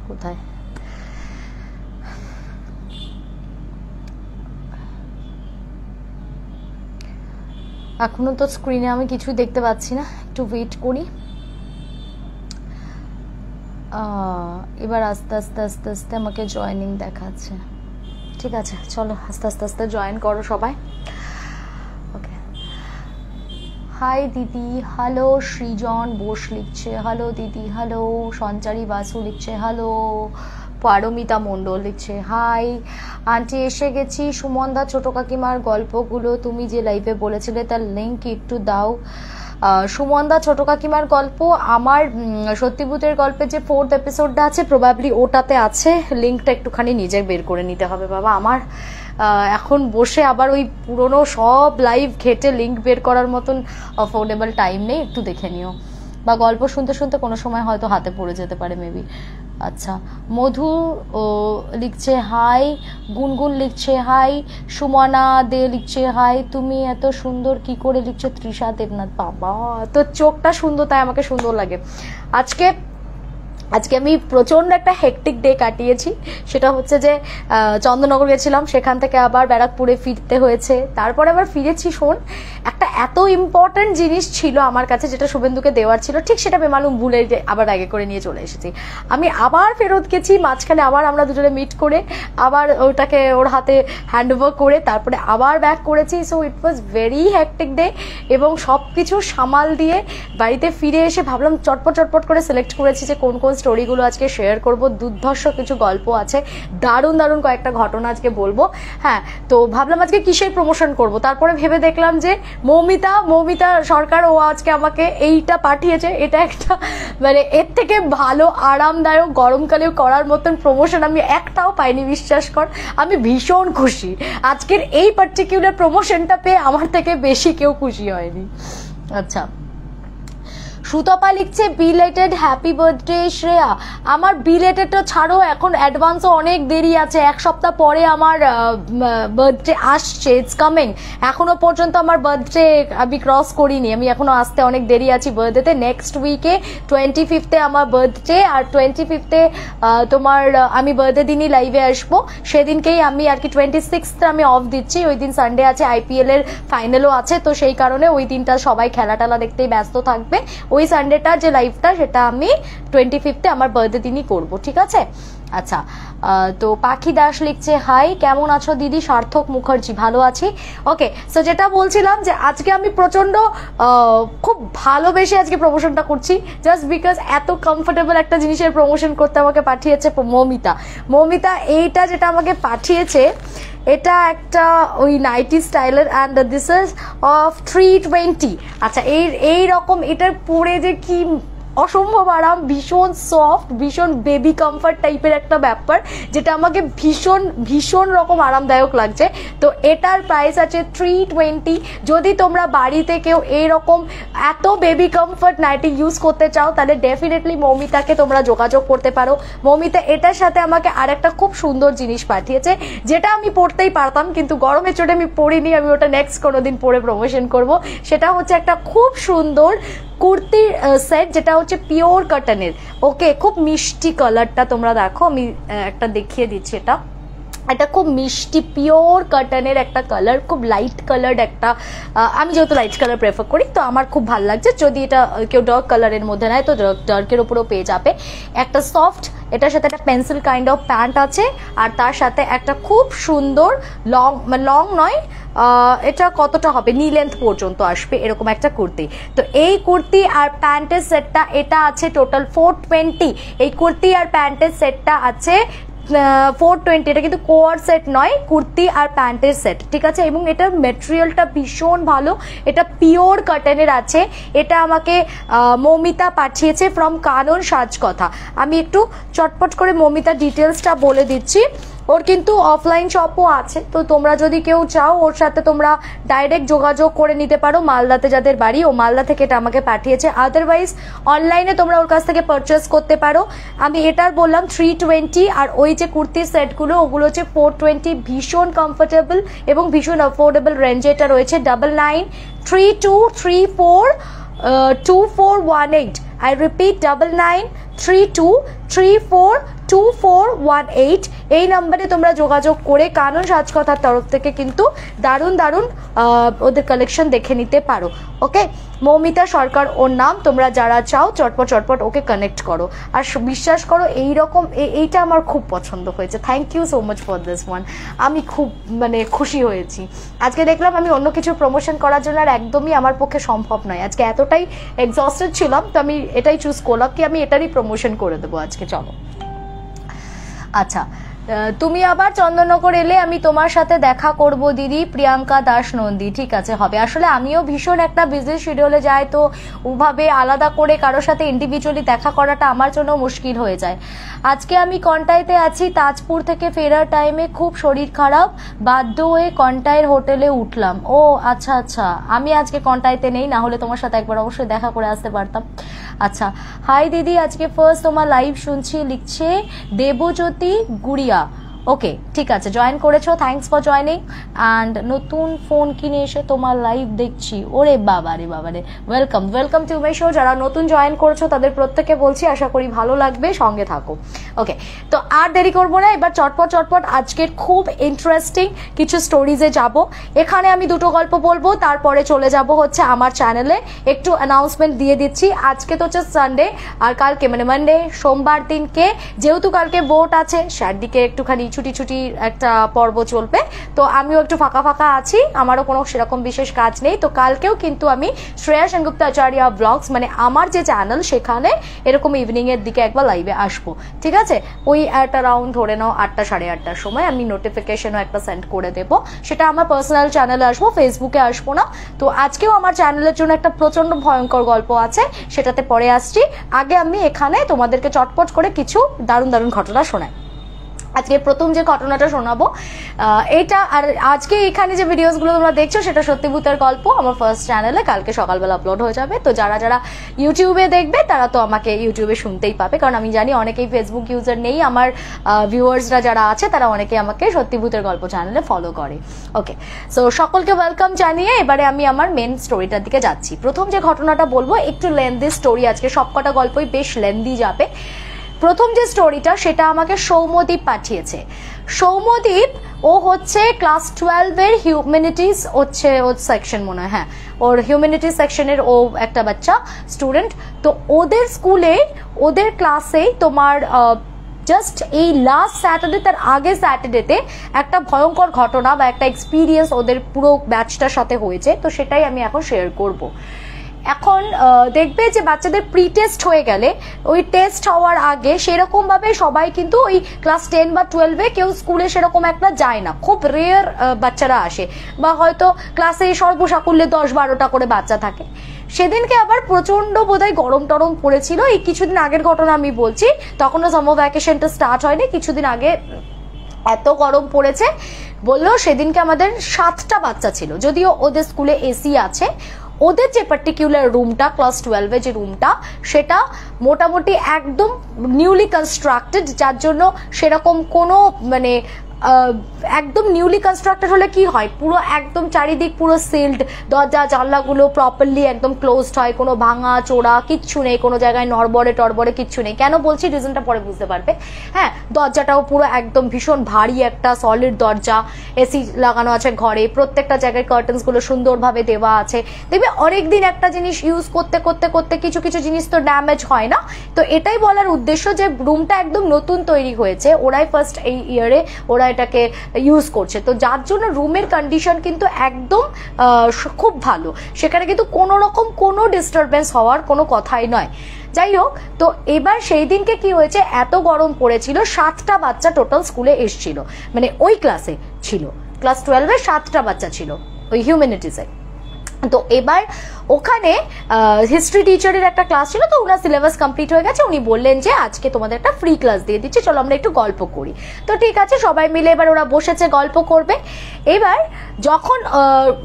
কোথায়? এখনো তো স্ক্রিনে আমি কিছুই দেখতে পাচ্ছি না, একটু ওয়েট করি। এবার আস্তে আস্তে আস্তে আস্তে আমাকে জয়েনিং দেখাচ্ছে। ঠিক আছে, চলো আস্তে আস্তে আস্তে জয়েন করো সবাই। ওকে, হাই দিদি, হ্যালো। সৃজন বোস লিখছে হ্যালো দিদি, হ্যালো। সঞ্চারী বাসু লিখছে হ্যালো। পারমিতা মণ্ডল লিখছে হাই আন্টি, এসে গেছি। সুমনদা ছোট কাকিমার গল্পগুলো তুমি যে লাইভে বলেছিলে তার লিঙ্ক একটু দাও। সুমনদা ছোট কাকিমার গল্প আমার সত্যিভূতের গল্পে যে 4th এপিসোডটা আছে প্রবাবলি ওটাতে আছে, লিঙ্কটা একটুখানি নিজে বের করে নিতে হবে বাবা। আমার এখন বসে আবার ওই পুরনো সব লাইভ ঘেটে লিঙ্ক বের করার মতন অ্যাফোর্ডেবল টাইম নেই, একটু দেখে নিও। বা গল্প শুনতে শুনতে কোনো সময় হয়তো হাতে পড়ে যেতে পারে মেবি। আচ্ছা, মধু লিখছে হাই, গুনগুন লিখছে হাই, সুমনা দে লিখছে হাই। তুমি এত সুন্দর কি করে লিখছো? তৃষা দেবনাথ, বাবা তো চোখটা সুন্দর তাই আমাকে সুন্দর লাগে। আজকে আমি প্রচণ্ড একটা হেকটিক ডে কাটিয়েছি। সেটা হচ্ছে যে চন্দননগর গেছিলাম, সেখান থেকে আবার ব্যারাকপুরে ফিরতে হয়েছে, তারপরে আবার ফিরেছি। শোন, একটা এত ইম্পর্টেন্ট জিনিস ছিল আমার কাছে যেটা শুভেন্দুকে দেওয়ার ছিল, ঠিক সেটা বেমালুম ভুলে আবার আগে করে নিয়ে চলে এসেছি। আমি আবার ফেরত গেছি, মাঝখানে আবার আমরা দুজনে মিট করে আবার ওটাকে ওর হাতে হ্যান্ড ওভার করে তারপরে আবার ব্যাক করেছি। So it was very hectic day এবং সব কিছু সামাল দিয়ে বাড়িতে ফিরে এসে ভাবলাম চটপট চটপট করে সিলেক্ট করেছি যে কোন কোন স্টোরিগুলো আজকে শেয়ার করব। দুর্ধর্ষ কিছু গল্প আছে, দারুণ দারুণ কয়েকটা ঘটনা আজকে বলবো। হ্যাঁ, তো ভাবলাম আজকে কিসের প্রমোশন করব, তারপরে ভেবে দেখলাম যে মৌমিতা সরকার ও আজকে আমাকে এইটা পাঠিয়েছে। এটা একটা মানে এর থেকে ভালো আরামদায়ক গরমকালেও করার মতন প্রমোশন আমি একটাও পাইনি, বিশ্বাস কর। আমি ভীষণ খুশি আজকের এই পার্টিকুলার প্রমোশনটা পেয়ে, আমার থেকে বেশি কেউ খুশি হয়নি। আচ্ছা, সুতপা লিখছে বিলেটেড হ্যাপি বার্থডে শ্রেয়া। আমার বিলেটেডটা ছাড়ো, এখন অ্যাডভান্সও অনেক দেরি আছে, 1 সপ্তাহ পরে আমার বার্থডে আসছে, ইটস কামিং। এখনো পর্যন্ত আমার বার্থডে আমি ক্রস করিনি, আমি এখনো আসতে অনেক দেরি আছি বার্থডেতে। নেক্সট উইকে 25 আমার বার্থডে, আর 25 তোমার আমি বার্থডে দিনই লাইভে আসবো। সেদিনকেই আমি আর কি 26 আমি অফ দিচ্ছি, ওই দিন সানডে আছে, IPL এর ফাইনালও আছে, তো সেই কারণে ওই দিনটা সবাই খেলা টেলা দেখতেই ব্যস্ত থাকবে। ওই সানডেটা যে লাইভটা সেটা আমি 25 আমার বার্থডে দিনই করবো, ঠিক আছে? আচ্ছা, তো পাখি দাস লিখছে হাই, কেমন আছো দিদি? সার্থক মুখার্জি, ভালো আছি। ওকে, সো যেটা বলছিলাম যে আজকে আমি প্রচন্ড খুব ভালোবেসে আজকে প্রমোশনটা করছি, জাস্ট বিকজ এত কমফোর্টেবল একটা জিনিসের প্রমোশন করতে আমাকে পাঠিয়েছে মৌমিতা। এইটা যেটা আমাকে পাঠিয়েছে এটা একটা ওই নাইটি স্টাইলের, অ্যান্ড দিস ইজ অফ 320। আচ্ছা, এই রকম এটার পরে যে কি অসম্ভব আরাম, ভীষণ সফট, ভীষণ বেবি কমফর্ট টাইপের একটা ব্যাপার, যেটা আমাকে ভীষণ ভীষণ রকম আরামদায়ক লাগছে। তো এটার প্রাইস আছে 320। যদি তোমরা বাড়িতে কেউ এইরকম এত বেবি কমফর্ট নাইটি ইউজ করতে চাও তাহলে ডেফিনেটলি মৌমিতাকে তোমরা যোগাযোগ করতে পারো। মৌমিতা এটার সাথে আমাকে আর একটা খুব সুন্দর জিনিস পাঠিয়েছে, যেটা আমি পরতেই পারতাম কিন্তু গরমে চোটে আমি পরিনি, আমি ওটা নেক্সট কোনোদিন পরে প্রমোশন করব। সেটা হচ্ছে একটা খুব সুন্দর কুর্তির সেট, যেটা হচ্ছে পিওর কটনের। ওকে, খুব মিষ্টি কালারটা তোমরা দেখো, আমি একটা দেখিয়ে দিচ্ছি। এটা খুব মিষ্টি পিওর কটনের একটা কালার, খুব লাইট কালার একটা। আমি যেহেতু লাইট কালার প্রেফার করি তো আমার খুব ভালো লাগছে। যদি এটা কেউ ডার্ক কালারের মধ্যে নেয় তো ডার্কের উপরেও পেয়ে যাবে। একটা সফট, এটার সাথে একটা পেন্সিল কাইন্ড অফ প্যান্ট আছে, আর তার সাথে একটা খুব সুন্দর লং নয়, এটা কতটা হবে, নি লেন্থ পর্যন্ত আসবে এরকম একটা কুর্তি। তো এই কুর্তি আর প্যান্টের সেটটা এটা আছে টোটাল 420। এই কুর্তি আর প্যান্টের সেটটা আছে 420। এটা কিন্তু কোয়ার সেট নয়, কুর্তি আর প্যান্টের সেট, ঠিক আছে? এবং এটার মেটেরিয়ালটা ভীষণ ভালো, এটা পিওর কটনের আছে। এটা আমাকে মৌমিতা পাঠিয়েছে ফ্রম কানন সাজকথা। আমি একটু চটপট করে মৌমিতা ডিটেলসটা বলে দিচ্ছি। ওর কিন্তু অফলাইন শপও আছে, তো তোমরা যদি কেউ চাও ওর সাথে তোমরা ডাইরেক্ট যোগাযোগ করে নিতে পারো। মালদাতে যাদের বাড়ি, ও মালদা থেকে এটা আমাকে পাঠিয়েছে। আদারওয়াইজ অনলাইনে তোমরা ওর কাছ থেকে পারচেস করতে পারো। আমি এটার বললাম 320, আর ওই যে কুর্তির সেটগুলো ওগুলো হচ্ছে 420। ভীষণ কমফোর্টেবল এবং ভীষণ অ্যাফোর্ডেবল রেঞ্জে এটা রয়েছে। 9932342418। I repeat 993234 2418 এই নাম্বারে তোমরা যোগাযোগ করে কানন সাজকথার তরফ থেকে কিন্তু দারুণ দারুণ ওদের কালেকশন দেখে নিতে পারো। ওকে, মৌমিতা সরকার ওর নাম, তোমরা যারা চাও চটপট চটপট ওকে কানেক্ট করো। আর বিশ্বাস করো এইরকম এইটা আমার খুব পছন্দ হয়েছে। Thank you so much for this one. আমি খুব মানে খুশি হয়েছি। আজকে দেখলাম আমি অন্য কিছু প্রমোশন করার জন্য আর একদমই আমার পক্ষে সম্ভব নয়। আজকে এতটাই এক্সস্টেড ছিলাম, তো আমি এটাই চুজ করলাম কি আমি এটারই প্রমোশন করে দেবো আজকে। চলো, আচ্ছা, তুমি আবার চন্দননগর এলে আমি তোমার সাথে দেখা করব দিদি। প্রিয়াঙ্কা দাস নন্দী, ঠিক আছে, হবে। আসলে আমিও ভীষণ একটা বিজি শিডিউলে যাই, তো ওভাবে আলাদা করে কারোর সাথে ইন্ডিভিজুয়ালি দেখা করাটা আমার জন্য মুশকিল হয়ে যায়। আজকে আমি কন্টাইতে আছি, তাজপুর থেকে ফেরার টাইমে খুব শরীর খারাপ, বাধ্য হয়ে কন্টাইয়ের হোটেলে উঠলাম। ও আচ্ছা আচ্ছা, আমি আজকে কন্টাইতে নেই, না হলে তোমার সাথে একবার অবশ্যই দেখা করে আসতে পারতাম। আচ্ছা, হাই দিদি, আজকে ফার্স্ট তোমার লাইভ শুনছি, লিখছে দেবজ্যোতি গুড়িয়া। ওকে, ঠিক আছে, জয়েন করেছো, থ্যাঙ্কস ফর জয়নিং। অ্যান্ড নতুন ফোন কিনে এসে তোমার লাইভ দেখছি, ওরে বাবারে বাবারে, welcome welcome to my show. যারা নতুন জয়েন করেছো তাদের প্রত্যেকে বলছি আশা করি ভালো লাগবে, সঙ্গে থাকো। ওকে, তো আর দেরি করবো না, এবার চটপট চটপট আজকের খুব ইন্টারেস্টিং কিছু স্টোরিজে যাব। এখানে আমি দুটো গল্প বলবো, তারপরে চলে যাব হচ্ছে আমার চ্যানেলে। একটু অ্যানাউন্সমেন্ট দিয়ে দিচ্ছি, আজকে তো হচ্ছে সানডে, আর কালকে মানে মানডে সোমবার দিনকে যেহেতু কালকে ভোট আছে, চারদিকে একটুখানি ছুটি ছুটি একটা পর্ব চলবে, তো আমিও একটু ফাঁকা ফাঁকা আছি, আমারও কোনো সেরকম বিশেষ কাজ নেই। তো কালকেও কিন্তু আমি শ্রেয়া সেনগুপ্ত আচার্য ব্লগস মানে আমার যে চ্যানেল সেখানে এরকম ইভিনিং এর দিকে একবার লাইভে আসবো, ঠিক আছে। ওই একটা রাউন্ড ধরে নাও 8টা সাড়ে 8টার সময় আমি নোটিফিকেশনও একটা সেন্ড করে দেবো, সেটা আমার পার্সোনাল চ্যানেলে আসবো, ফেসবুকে আসবো না। তো আজকেও আমার চ্যানেলের জন্য একটা প্রচন্ড ভয়ঙ্কর গল্প আছে, সেটাতে পরে আসছি। আগে আমি এখানে তোমাদেরকে চটপট করে কিছু দারুণ দারুণ ঘটনা শোনাই। আজকে প্রথম যে ঘটনাটা শোনাবো এটা, আর আজকে এখানে যে ভিডিওসগুলো তোমরা দেখছো সেটা সত্যি ভূতের গল্প, আমার ফার্স্ট চ্যানেলে কালকে সকালবেলা আপলোড হয়ে যাবে। তো যারা যারা ইউটিউবে দেখবে তারা তো আমাকে ইউটিউবে শুনতেই পাবে, কারণ আমি জানি অনেকেই ফেসবুক ইউজার নেই, আমার ভিউয়ার্সরা যারা আছে তারা অনেকেই আমাকে সত্যি ভূতের গল্প চ্যানেলে ফলো করে। ওকে, সো সকলকে ওয়েলকাম জানিয়ে এবারে আমি আমার মেন স্টোরিটার দিকে যাচ্ছি। প্রথম যে ঘটনাটা বলবো একটু লেন্দি স্টোরি, আজকে সবকটা গল্পই বেশ লেন্দি যাবে। প্রথম যে স্টোরিটা সেটা আমাকে সৌম্যদীপ পাঠিয়েছে। সৌম্যদীপ ও হচ্ছে ক্লাস 12-এর হিউম্যানিটিস হচ্ছে ওর সেকশন মনে হয়, হ্যাঁ ওর হিউম্যানিটিস সেকশনের ও একটা বাচ্চা স্টুডেন্ট। তো ওদের স্কুলে ওদের ক্লাসে তোমার জাস্ট এই লাস্ট স্যাটারডে তার আগে স্যাটারডেতে একটা ভয়ঙ্কর ঘটনা বা একটা এক্সপিরিয়েন্স ওদের পুরো ব্যাচটার সাথে হয়েছে, তো সেটাই আমি এখন শেয়ার করব। এখন দেখবে যে বাচ্চাদের প্রি টেস্ট হয়ে গেলে ওই টেস্ট হওয়ার আগে সেরকম ভাবে সবাই কিন্তু ওই ক্লাস 10 বা 12-এ কেউ স্কুলে সেরকম একটা যায় না, খুব রেয়ার বাচ্চারা আসে, বা হয়তো ক্লাসে সর্বসাকুল্যে 10-12টা করে বাচ্চা থাকে। সেদিনকে আবার প্রচন্ড বোধহয় গরম টরম পড়েছিল, এই কিছুদিন আগের ঘটনা আমি বলছি, তখনও সামার ভ্যাকেশনটা স্টার্ট হয়নি, কিছুদিন আগে এত গরম পড়েছে। বললো সেদিনকে আমাদের 7টা বাচ্চা ছিল, যদিও ওদের স্কুলে এসি আছে। ওদের যে পার্টিকুলার রুমটা ক্লাস 12-এ যে রুমটা সেটা মোটামুটি একদম নিউলি কনস্ট্রাক্টেড, যার জন্য সেরকম কোনো মানে একদম নিউলি কনস্ট্রাক্টেড হলে কি হয়, পুরো একদম চারিদিক পুরো সিল্ড, দরজা জানলাগুলো প্রপারলি একদম ক্লোজড হয়, কোনো ভাঙা চোরা কিচ্ছু নেই, কোনো জায়গায় নড়বড়ে টড়বড়ে কিচ্ছু নেই। কেন বলছি রিজনটা পরে বুঝতে পারবে। হ্যাঁ, দরজাটাও পুরো একদম ভীষণ ভারী একটা সলিড দরজা, এসি লাগানো আছে ঘরে, প্রত্যেকটা জায়গায় কার্টেন্স গুলো সুন্দরভাবে দেওয়া আছে। দেখবে অনেকদিন একটা জিনিস ইউজ করতে করতে করতে কিছু কিছু জিনিস তো ড্যামেজ হয় না। তো এটাই বলার উদ্দেশ্য যে রুমটা একদম নতুন তৈরি হয়েছে, ওরাই ফার্স্ট এই ইয়ারে ওরা এটাকে ইউজ করছে, তো যার জন্য রুমের কন্ডিশন কিন্তু একদম খুব ভালো, সেখানে কিন্তু কোনো রকম কোনো ডিস্টারবেন্স হওয়ার কোনো কথাই নয়। যাই হোক, তো এবার সেই দিনকে কি হয়েছে, এত গরম পড়েছিল, 7টা বাচ্চা টোটাল স্কুলে এসছিল, মানে ওই ক্লাসে ছিল, ক্লাস 12-এ 7টা বাচ্চা ছিল ওই হিউম্যানিটিসে। তো এবার ওখানে হিস্ট্রি টিচারের একটা ক্লাস ছিল, তো ওনার সিলেবাস কমপ্লিট হয়ে গেছে, উনি বললেন যে আজকে তোমাদের একটা ফ্রি ক্লাস দিয়ে দিচ্ছি, চলো আমরা একটু গল্প করি। তো ঠিক আছে, সবাই মিলে এবার ওরা বসেছে গল্প করবে। এবার যখন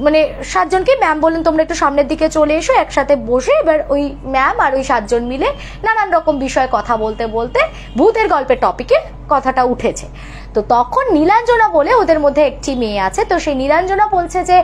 মানে 7 জনকে ম্যাম বললেন তোমরা একটু সামনের দিকে চলে এসো, একসাথে বসে এবার ওই ম্যাম আর ওই 7 জন মিলে নানান রকম বিষয়ে কথা বলতে বলতে ভূতের গল্পের টপিকে কথাটা উঠেছে। তো তখন নীলাঞ্জনা বলে ওদের মধ্যে একটি মেয়ে আছে, তো সেই নীলাঞ্জনা বলছে যে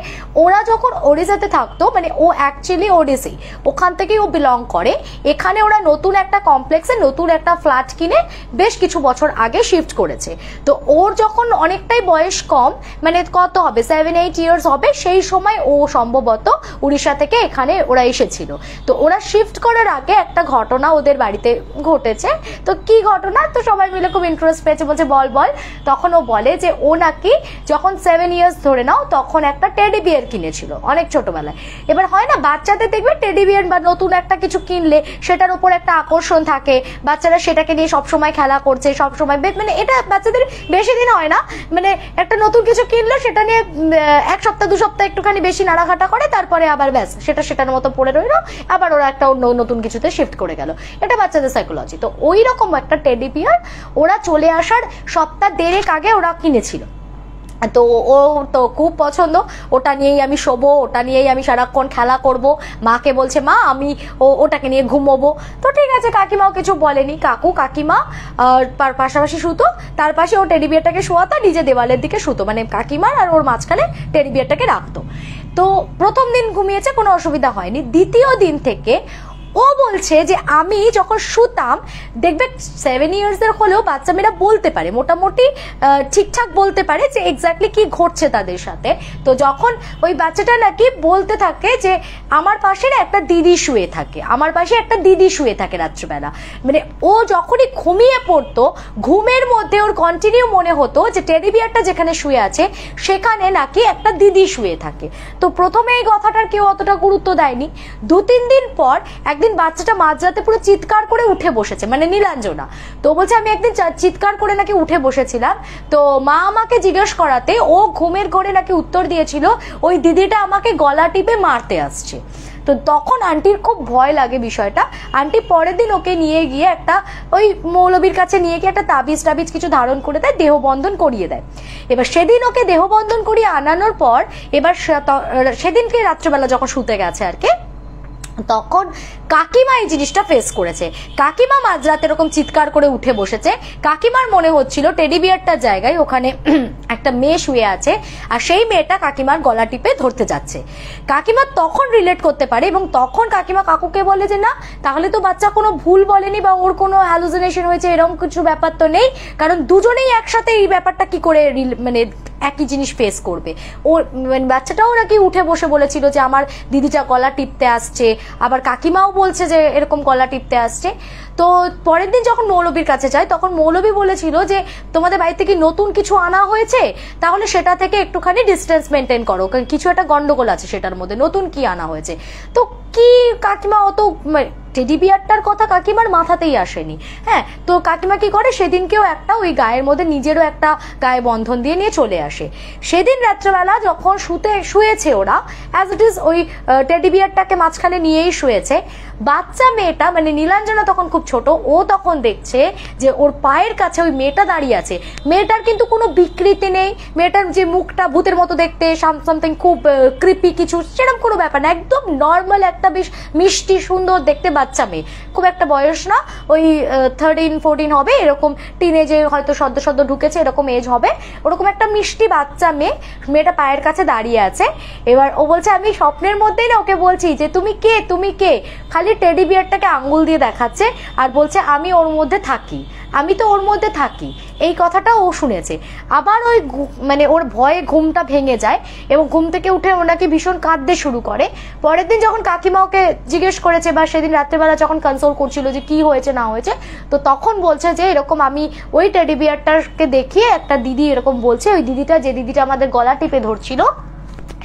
ওরা যখন ওড়িশাতে থাকতো, মানে ও অ্যাকচুয়ালি ওড়িশি, ওখান থেকেই ও বিলং করে, এখানে ওরা নতুন একটা কমপ্লেক্সে নতুন একটা ফ্ল্যাট কিনে বেশ কিছু বছর আগে শিফট করেছে। তো ওর যখন অনেকটাই বয়স কম, মানে কত হবে 7-8 ইয়ার্স হবে, সেই সময় ও সম্ভবত উড়িষ্যা থেকে এখানে ওরা এসেছিল। তো ওরা শিফট করার আগে একটা ঘটনা ওদের বাড়িতে ঘটেছে। তো কি ঘটনা, তো সবাই মিলে খুব ইন্টারেস্ট পেয়েছে, বলছে বল বল। তখন ও বলে যে ও নাকি যখন 7 ইয়ার্স ধরে নাও তখন একটা টেডি বিয়ার কিনেছিল অনেক ছোটবেলায়। এবার হয় না বাচ্চাদের দেখবে টেডি বিয়ার বা নতুন একটা কিছু কিনলে সেটার উপর একটা আকর্ষণ থাকে, বাচ্চারা সেটাকে নিয়ে সবসময় খেলা করছে সবসময়, মানে এটা বাচ্চাদের বেশি দিন হয় না, মানে একটা নতুন কিছু কিনলো সেটা নিয়ে 1 সপ্তাহ 2 সপ্তাহ একটুখানি বেশি নাড়াঘাটা করে, তারপরে আবার ব্যাস সেটা সেটার মতো পড়ে রইলো, আবার ওরা একটা অন্য নতুন কিছুতে শিফট করে গেল। এটা বাচ্চাদের সাইকোলজি। তো ওই রকম একটা টেডি বিয়ার ওরা চলে আসার সপ্তাহ 1.5 আগে ওরা কিনেছিল। তো ও তো খুব পছন্দ, ওটা নিয়েই আমি শোবো, ওটা নিয়েই আমি সারাক্ষণ খেলা করব। মাকে বলছে মা আমি ওটাকে নিয়ে ঘুমোবো। তো ঠিক আছে, কাকিমাও কিছু বলেনি, কাকু কাকিমা পাশাপাশি শুতো, তার পাশে ও টেডি বিয়ারটাকে শোয়াতো, নিজে দেওয়ালের দিকে শুতো, মানে কাকিমার আর ওর মাঝখানে টেডি বিয়ারটাকে রাখতো। তো প্রথম দিন ঘুমিয়েছে, কোনো অসুবিধা হয়নি। দ্বিতীয় দিন থেকে ও বলছে যে আমি যখন শুতাম, দেখবে 7 ইয়ার্সের হলেও বাচ্চা মেয়েরা বলতে পারে, মোটামুটি ঠিকঠাক বলতে পারে যে এক্স্যাক্টলি কি ঘটছে তাদের সাথে। তো যখন ওই বাচ্চাটা নাকি বলতে থাকে যে আমার পাশে একটা দিদি শুয়ে থাকে, আমার পাশে একটা দিদি শুয়ে থাকে রাত্রিবেলা, মানে ও যখনই ঘুমিয়ে পড়তো ঘুমের মধ্যে ওর কন্টিনিউ মনে হতো যে টেডি বিয়ারটা যেখানে শুয়ে আছে সেখানে নাকি একটা দিদি শুয়ে থাকে। তো প্রথমে এই কথাটার কেউ অতটা গুরুত্ব দেয়নি। 2-3 দিন পর একদিন বাচ্চাটা মাঝরাতে পুরো চিৎকার করে উঠে বসেছে, মানে নীলাঞ্জনা। তো বলছে আমি একদিন চিৎকার করে নাকি উঠে বসেছিলাম, তো মা আমাকে জিজ্ঞেস করাতে ও ঘুমের ঘরে নাকি উত্তর দিয়েছিল ওই দিদিটা আমাকে গলা টিপে মারতে আসছে। তো তখন আন্টির খুব ভয় লাগে বিষয়টা। আন্টি পরের দিন ওকে নিয়ে গিয়ে একটা ওই মৌলবীর কাছে নিয়ে গিয়ে একটা তাবিজ টাবিজ কিছু ধারণ করে দেয়, দেহবন্ধন করিয়ে দেয়। এবার সেদিন ওকে দেহবন্ধন করিয়ে আনানোর পর এবার সেদিনকে রাত্রেবেলা যখন শুতে গেছে আর কি, তখন কাকিমা এই জিনিসটা ফেস করেছে। কাকিমা মাঝরাতে এরকম চিৎকার করে উঠে বসেছে, কাকিমার মনে হচ্ছিল টেডি বিয়ারটার জায়গায় ওখানে একটা মেয়ে শুয়ে আছে আর সেই মেয়েটা কাকিমার গলা টিপে ধরতে যাচ্ছে। কাকিমা তখন রিলেট করতে পারে এবং তখন কাকিমা কাকুকে বলে যে না, তাহলে তো বাচ্চা কোনো ভুল বলেনি বা ওর কোনো হ্যালুসিনেশন হয়েছে এরকম কিছু ব্যাপার তো নেই, কারণ দুজনেই একসাথে এই ব্যাপারটা কি করে মানে একই জিনিস ফেস করবে। ও মানে বাচ্চাটাও নাকি উঠে বসে বলেছিল যে আমার দিদিটা গলা টিপতে আসছে, আবার কাকিমাও বলছে যে এরকম গলা টিপতে আসছে। তো পরের দিন যখন মৌলবীর কাছে যায় তখন মৌলবী বলেছিল যে তোমাদের বাড়িতে কি নতুন কিছু আনা হয়েছে, তাহলে সেটা থেকে একটুখানি ডিস্টেন্স মেনটেন করো, কারণ কিছু একটা গন্ডগোল আছে সেটার মধ্যে, নতুন কি আনা হয়েছে। তো কি কাকিমা অত টেডি বিয়ারটার কথা কাকিমার মাথাতেই আসেনি। হ্যাঁ, তো কাকিমা কি করে সেদিনকেও একটা ওই গায়ের মধ্যে নিজেরও একটা গায়ে বন্ধন দিয়ে নিয়ে চলে আসে। সেদিন রাত্রেবেলা যখন শুয়েছে ওরা অ্যাজ ইট ইজ ওই টেডি বিয়ারটাকে মাঝখানে নিয়েই শুয়েছে। বাচ্চা মেয়েটা মানে নীলাঞ্জনা তখন খুব ছোট, ও তখন দেখছে যে ওর পায়ের কাছে ওই মেয়েটা দাঁড়িয়ে আছে। মেয়েটার কিন্তু কোনো বিকৃতি নেই, মেয়েটার যে মুখটা ভূতের মতো দেখতে, সামথিং খুব ক্রিপি কিছু সেরকম কোনো ব্যাপার না, একদম নর্মাল একটা বেশ মিষ্টি সুন্দর দেখতে বাচ্চা মেয়ে, খুব একটা বয়স না, ওই 13-14 হবে এরকম, টিনেজে হয়তো সদ্য ঢুকেছে এরকম এজ হবে, ওরকম একটা মিষ্টি বাচ্চা মেয়ে। মেয়েটা পায়ের কাছে দাঁড়িয়ে আছে। এবার ও বলছে আমি স্বপ্নের মধ্যেই না ওকে বলছি যে তুমি কে তুমি কে, খালি টেডি বিয়ারটাকে আঙ্গুল দিয়ে দেখাচ্ছে আর বলছে আমি ওর মধ্যে থাকি, আমি তো ওর মধ্যে থাকি। এই কথাটা ও শুনেছে। আবার ওই মানে ওর ভয়ে ঘুমটা ভেঙে যায় এবং ঘুম থেকে উঠে ওনাকে ভীষণ কাঁদতে শুরু করে। পরের দিন যখন কাকিমা ওকে জিজ্ঞেস করেছে বা সেদিন রাত্রেবেলা যখন কনসোল করছিল যে কি হয়েছে না হয়েছে, তো তখন বলছে যে এরকম আমি ওই টেডি বিয়ারটাকে দেখিয়ে একটা দিদি এরকম বলছে, ওই দিদিটা যে দিদিটা আমাদের গলা টিপে ধরছিল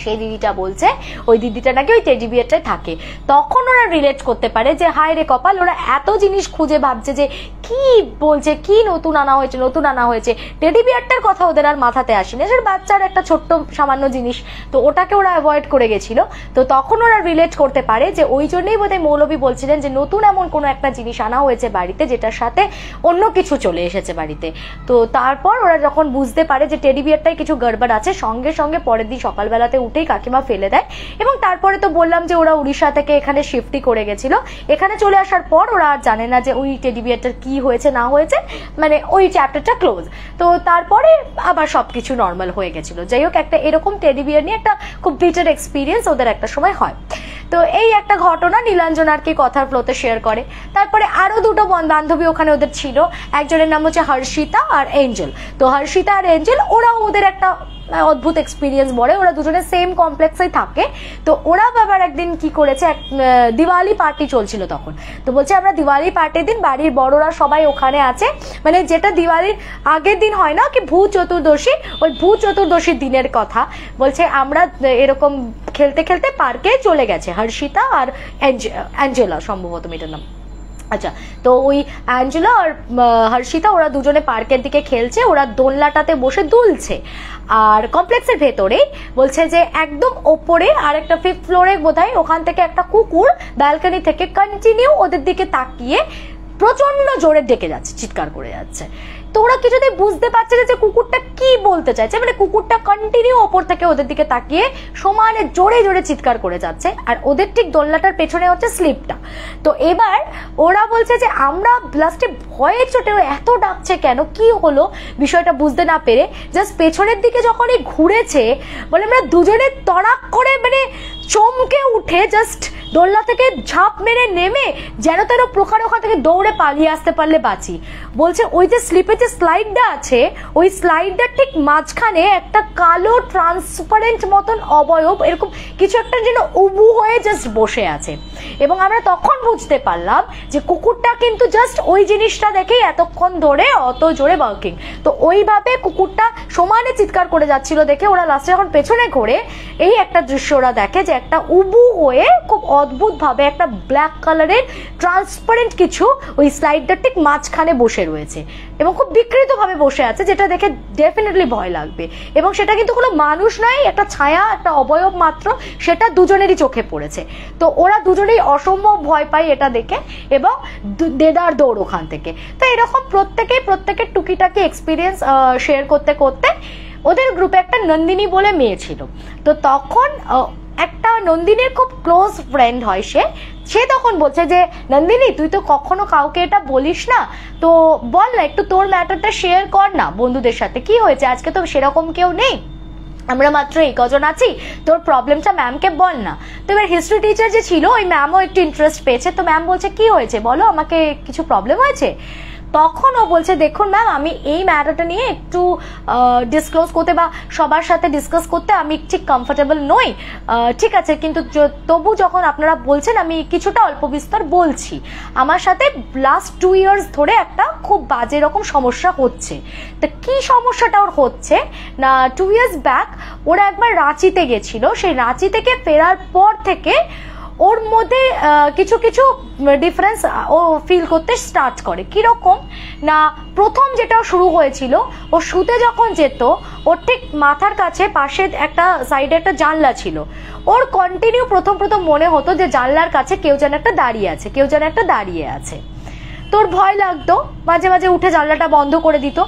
সেই দিদিটা বলছে ওই দিদিটা নাকি ওই টেডি বিয়ারটায় থাকে। তখন ওরা রিলেট করতে পারে যে হায় রে কপাল, ওরা এত জিনিস খুঁজে ভাবছে যে কি বলছে, কি নতুন আনা হয়েছে, টেডি বিয়ারটার কথা ওদের আর মাথাতে আসেনি, সেটা বাচ্চার একটা ছোট্ট সামান্য জিনিস, তো ওটাকে ওরা অ্যাভয়েড করে গেছিল। তো তখন ওরা রিলেট করতে পারে যে ওই জন্যই বোধহয় মৌলবী বলছিলেন যে নতুন এমন কোনো একটা জিনিস আনা হয়েছে বাড়িতে যেটার সাথে অন্য কিছু চলে এসেছে বাড়িতে। তো তারপর ওরা যখন বুঝতে পারে যে টেডি বিয়ারটায় কিছু গড়বড় আছে, সঙ্গে সঙ্গে পরের দিন সকালবেলাতে উঠেই কাকিমা ফেলে দেয়। এবং তারপরে তো বললাম যে ওরা উড়িষ্যা থেকে এখানে শিফটই করে গেছিল। এখানে চলে আসার পর ওরা আর জানে না যে ওই টেডি বিয়ারটার কি কি হয়েছে না হয়েছে, মানে ওই চ্যাপ্টারটা ক্লোজ। তো তারপরে আবার সবকিছু নর্মাল হয়ে গেছিল। যাই হোক, একটা এরকম টেডি বিয়ার নিয়ে একটা খুব বিটার এক্সপিরিয়েন্স ওদের একটা সময় হয়। তো এই একটা ঘটনা নীলাঞ্জন আর কি কথার ফ্লোতে শেয়ার করে। তারপরে আরো দুটো বান্ধবী ওখানে ওদের ছিল, একজনের নাম হচ্ছে হর্ষিতা আর এঞ্জেল। তো হর্ষিতা আর এঞ্জেল ওরাও ওদের একটা অদ্ভুত এক্সপিরিয়েন্স বলে, ওরা দুজনে সেম কমপ্লেক্সেই থাকে। তো ওরা আবার একদিন কি করেছে, দিওয়ালি পার্টি চলছিল তখন। তো বলছে আমরা দিওয়ালি পার্টির দিন বাড়ির বড়রা সবাই ওখানে আছে, মানে যেটা দিওয়ালির আগের দিন হয় না কি ভূত চতুর্দশী, ওই ভূত চতুর্দশীর দিনের কথা বলছে। আমরা এরকম খেলতে খেলতে পার্কে চলে গেছে হর্ষিতা আর অ্যাঞ্জেলা, সম্ভবত মেয়েটার নাম। আচ্ছা, তো ওই অ্যাঞ্জেলা আর হর্ষিতা ওরা দুজনে পার্কের দিকে খেলছে, ওরা দোলনাটাতে বসে দুলছে। আর কমপ্লেক্সের ভেতরে বলছে যে একদম ওপরে আর একটা 5th ফ্লোরে বোধহয়, ওখান থেকে একটা কুকুর ব্যালকনি থেকে কন্টিনিউ ওদের দিকে তাকিয়ে প্রচন্ড জোরে ডেকে যাচ্ছে, চিৎকার করে যাচ্ছে। তো ওরা কিছুতেই বুঝতে পারছে না যে কুকুরটা কি বলতে চাইছে, মানে কুকুরটা কন্টিনিউ ওপর থেকে ওদের দিকে তাকিয়ে সমানে জোরে জোরে চিৎকার করে যাচ্ছে। আর ওদের ঠিক দোলনাটার পেছনে হচ্ছে স্লিপটা। তো এবার ওরা বলছে যে আমরা লাস্টে ভয়ের চোটে এত ডাকছে কেন, কি হলো বিষয়টা বুঝতে না পেরে জাস্ট পেছনের দিকে যখনই ঘুরেছে, বলে আমরা দুজনে তড়াক করে মানে চমকে উঠে জাস্ট দোলনা থেকে ঝাঁপ মেরে নেমে যেন তেন প্রকার ওখান থেকে দৌড়ে পালিয়ে আসতে পারলে বাঁচি। বলছে ওই যে স্লিপের যে স্লাইডটা আছে, ওই স্লাইডটার ঠিক মাঝখানে একটা কালো ট্রান্সপারেন্ট মতন অবয়ব এরকম কিছু একটা যেন উবু হয়ে জাস্ট বসে আছে। এবং আমরা তখন বুঝতে পারলাম যে কুকুরটা কিন্তু জাস্ট ওই জিনিসটা দেখেই এতক্ষণ ধরে অত জোরে বার্কিং। তো ওইভাবে কুকুরটা সমানে চিৎকার করে যাচ্ছিল দেখে ওরা লাস্টে যখন পেছনে ঘোরে এই একটা দৃশ্য ওরা দেখে যে একটা উবু হয়ে খুব অদ্ভুত ভাবে একটা ব্ল্যাক কালারের ট্রান্সপারেন্ট কিছু ওই স্লাইডটার ঠিক মাঝখানে বসে রয়েছে এবং খুব বিকৃত ভাবে বসে আছে, যেটা দেখে ডেফিনেটলি ভয় লাগবে। এবং সেটা কিন্তু কোনো মানুষ নয়, একটা ছায়া, একটা অবয়ব মাত্র, সেটা দুজনেরই চোখে পড়েছে। তো ওরা দুজনেই অসম্ভব ভয় পায় এটা দেখে এবং দেদার দৌড় ওখান থেকে। তো এরকম প্রত্যেকের টুকিটাকি এক্সপিরিয়েন্স শেয়ার করতে করতে ওদের গ্রুপে একটা নন্দিনী বলে মেয়ে ছিল। তো তখন একটা নন্দিনীর খুব ক্লোজ ফ্রেন্ড হয় সে তখন বলছে যে নন্দিনী তুই তো কখনো কাউকে এটা বলিস না, তো বল না একটু তোর ম্যাটারটা শেয়ার কর না বন্ধুদের সাথে, কি হয়েছে আজকে তো সেরকম কেউ নেই, আমরা মাত্র এই কজন আছি, তোর প্রবলেমটা ম্যামকে বল না। তো এবার হিস্ট্রি টিচার যে ছিল ওই ম্যামও একটু ইন্টারেস্ট পেয়েছে। তো ম্যাম বলছে কি হয়েছে বলো, আমাকে কিছু প্রবলেম হয়েছে? তখন ও বলছে দেখুন ম্যাম, আমি এই ম্যাটারটা নিয়ে একটু ডিসক্লোজ করতে বা সবার সাথে ডিসকাস করতে আমি ঠিক কমফোর্টেবল নই, ঠিক আছে, কিন্তু তবু যখন আপনারা বলছেন আমি কিছুটা অল্প বিস্তর বলছি। আমার সাথে লাস্ট 2 ইয়ার্স ধরে একটা খুব বাজে রকম সমস্যা হচ্ছে। তো কি সমস্যাটা ওর হচ্ছে না, 2 ইয়ার্স ব্যাক ওরা একবার রাঁচিতে গেছিল, সেই রাঁচি থেকে ফেরার পর থেকে ওর মধ্যে কিছু কিছু ডিফারেন্স ও ফিল করতে স্টার্ট করে। কিরকম না, প্রথম যেটা শুরু হয়েছিল, ও শুতে যখন যেত ওর ঠিক মাথার কাছে পাশে একটা সাইডে একটা জানলা ছিল, ওর কন্টিনিউ প্রথম মনে হতো যে জানলার কাছে কেউ যেন একটা দাঁড়িয়ে আছে। তোর ভয় লাগতো, মাঝে মাঝে উঠে জানলাটা বন্ধ করে দিত।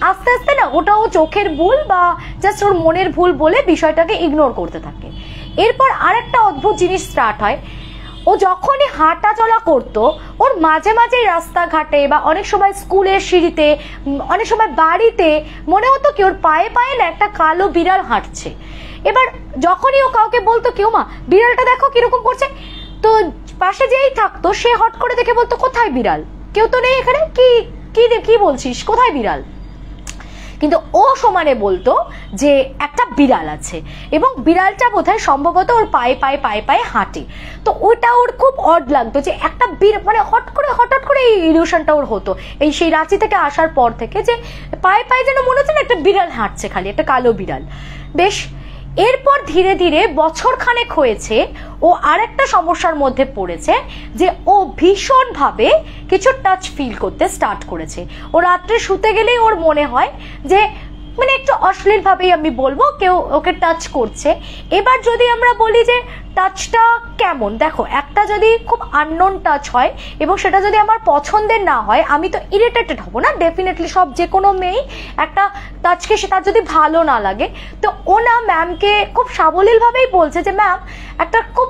আস্তে আস্তে না ওটা ও চোখের ভুল বা জাস্ট ওর মনের ভুল বলে বিষয়টাকে ইগনোর করতে থাকে। এরপর আরেকটা অদ্ভুত জিনিস স্টার্ট হয়, ও যখনই হাঁটা চলা করতো ওর মাঝে মাঝে রাস্তাঘাটে বা অনেক সময় স্কুলের সিঁড়িতে, অনেক সময় বাড়িতে মনে হতো কি ওর পায়ে পায়ে না একটা কালো বিড়াল হাঁটছে। এবার যখনই ও কাউকে বলতো কেউ মা বিড়ালটা দেখো কিরকম করছে, তো পাশে যেই থাকতো সে হট করে দেখে বলতো কোথায় বিড়াল, কেউ তো নেই এখানে, কি বলছিস, কোথায় বিড়াল? কিন্তু ও সমানে বলতো যে একটা বিড়াল আছে এবং বিড়ালটা বোধহয় সম্ভবত ওর পায়ে হাঁটে। তো ওটা ওর খুব অড লাগতো যে একটা মানে হঠাৎ করে এই ইলিউশনটা ওর হতো এই সেই রাঁচি থেকে আসার পর থেকে, যে পায়ে যেন মনে হচ্ছে না একটা বিড়াল হাঁটছে, খালি একটা কালো বিড়াল। বেশ, এরপর ধীরে ধীরে বছর খানেক হয়েছে ও আরেকটা সমস্যার মধ্যে পড়েছে যে ও ভীষণ ভাবে কিছু টাচ ফিল করতে স্টার্ট করেছে। ও রাত্রে শুতে গেলেই ওর মনে হয় যে মানে একটু অশ্লীল ভাবেই আমি বলবো কেউ ওকে টাচ করছে। এবার যদি আমরা বলি যে টাচটা কেমন, দেখো একটা যদি খুব আননোন টাচ হয় এবং সেটা যদি আমার পছন্দের না হয় আমি তো ইরিটেটেড হব না, ডেফিনেটলি সব যে কোনো মেয়েই একটা টাচকে সে তার যদি ভালো না লাগে। তো ও না ম্যামকে খুব সাবলীল ভাবেই বলছে যে ম্যাম একটা খুব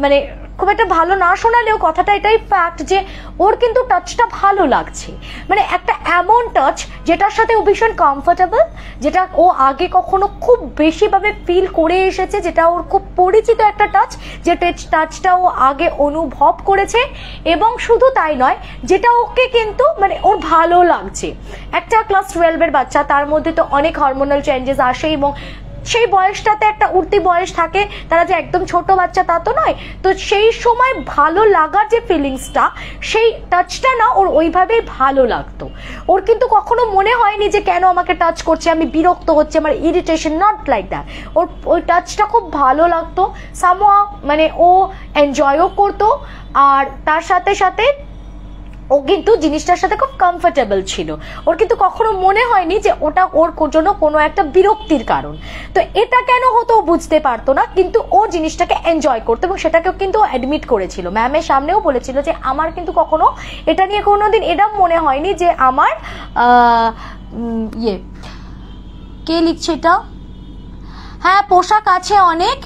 মানে খুব একটা ভালো না শোনালেও কথাটা এটাই ফ্যাক্ট যে ওর কিন্তু টাচটা ভালো লাগছে, মানে একটা এমন টাচ যেটার সাথে ও ভীষণ কমফোর্টেবল, যেটা ও আগে কখনো খুব বেশিভাবে ফিল করে এসেছে, যেটা ওর খুব পরিচিত একটা টাচ, যে টাচটা ও আগে অনুভব করেছে। এবং শুধু তাই নয়, যেটা ওকে কিন্তু মানে ওর ভালো লাগছে। একটা ক্লাস 12-এর বাচ্চা, তার মধ্যে তো অনেক হরমোনাল চেঞ্জেস আসে, এবং সেই বয়সটাতে একটা উঠতি বয়স থাকে, তারা যে একদম ছোট বাচ্চা তা তো নয়। তো সেই সময় ভালো লাগার যে ফিলিংসটা, সেই টাচটা না ওর ওইভাবেই ভালো লাগতো। ওর কিন্তু কখনো মনে হয়নি যে কেন আমাকে টাচ করছে, আমি বিরক্ত হচ্ছে, আমার ইরিটেশন, নট লাইক দ্যাট। ওর ওই টাচটা খুব ভালো লাগতো, সামহাউ মানে ও এনজয়ও করতো, আর তার সাথে সাথে ও কিন্তু জিনিসটার সাথে খুব কমফোর্টেবল ছিল। ওর কিন্তু কখনো মনে হয়নি যে ওটা ওর জন্য কোনো একটা বিরক্তির কারণ। তো এটা কেন হতো ও বুঝতে পারতো না, কিন্তু ও জিনিসটাকে এনজয় করতো, এবং সেটাকেও কিন্তু অ্যাডমিট করেছিল, ম্যামের সামনেও বলেছিল যে আমার কিন্তু কখনো এটা নিয়ে কোনোদিন এটা মনে হয়নি যে আমার কে লিখছে এটা, হ্যাঁ পোশাক আছে অনেক,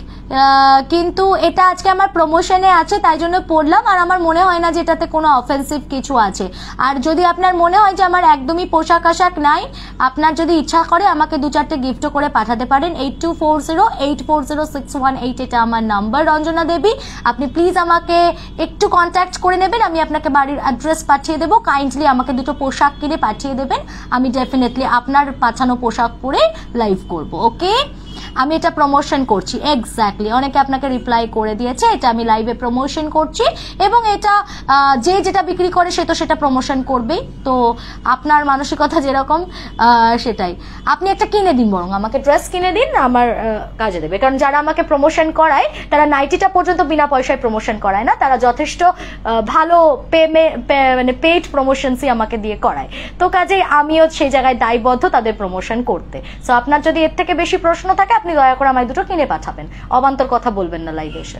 কিন্তু এটা আজকে আমার প্রমোশনে আছে তাই জন্য পড়লাম, আর আমার মনে হয় না যে এটাতে কোনো অফেন্সিভ কিছু আছে। আর যদি আপনার মনে হয় যে আমার একদমই পোশাক আশাক নাই, আপনার যদি ইচ্ছা করে আমাকে 2-4টে গিফটও করে পাঠাতে পারেন। 8240840618 এটা আমার নাম্বার, রঞ্জনা দেবী। আপনি প্লিজ আমাকে একটু কন্ট্যাক্ট করে নেবেন, আমি আপনাকে বাড়ির অ্যাড্রেস পাঠিয়ে দেবো। কাইন্ডলি আমাকে 2টো পোশাক কিনে পাঠিয়ে দেবেন, আমি ডেফিনেটলি আপনার পাঠানো পোশাক পরে লাইভ করব। ওকে, আমি এটা প্রমোশন করছি। এক্স্যাক্টলি, অনেকে আপনাকে রিপ্লাই করে দিয়েছে, এটা আমি লাইভে প্রমোশন করছি, এবং এটা যে যেটা বিক্রি করে সে তো সেটা প্রমোশন করবেই। তো আপনার মানসিকতা যেরকম সেটাই, আপনি একটা কিনে দিন, বরং আমাকে ড্রেস কিনে দিন, আমার কাজে দেবে। কারণ যারা আমাকে প্রমোশন করায় তারা 90টা পর্যন্ত বিনা পয়সায় প্রমোশন করায় না, তারা যথেষ্ট ভালো মানে পেইড প্রমোশনসই আমাকে দিয়ে করায়। তো কাজেই আমিও সেই জায়গায় দায়বদ্ধ তাদের প্রমোশন করতে। সো আপনার যদি এর থেকে বেশি প্রশ্ন থাকে আপনি দয়া করে আমায় 2টো কিনে পাঠাবেন, অবান্তর কথা বলবেন না লাইভে এসে।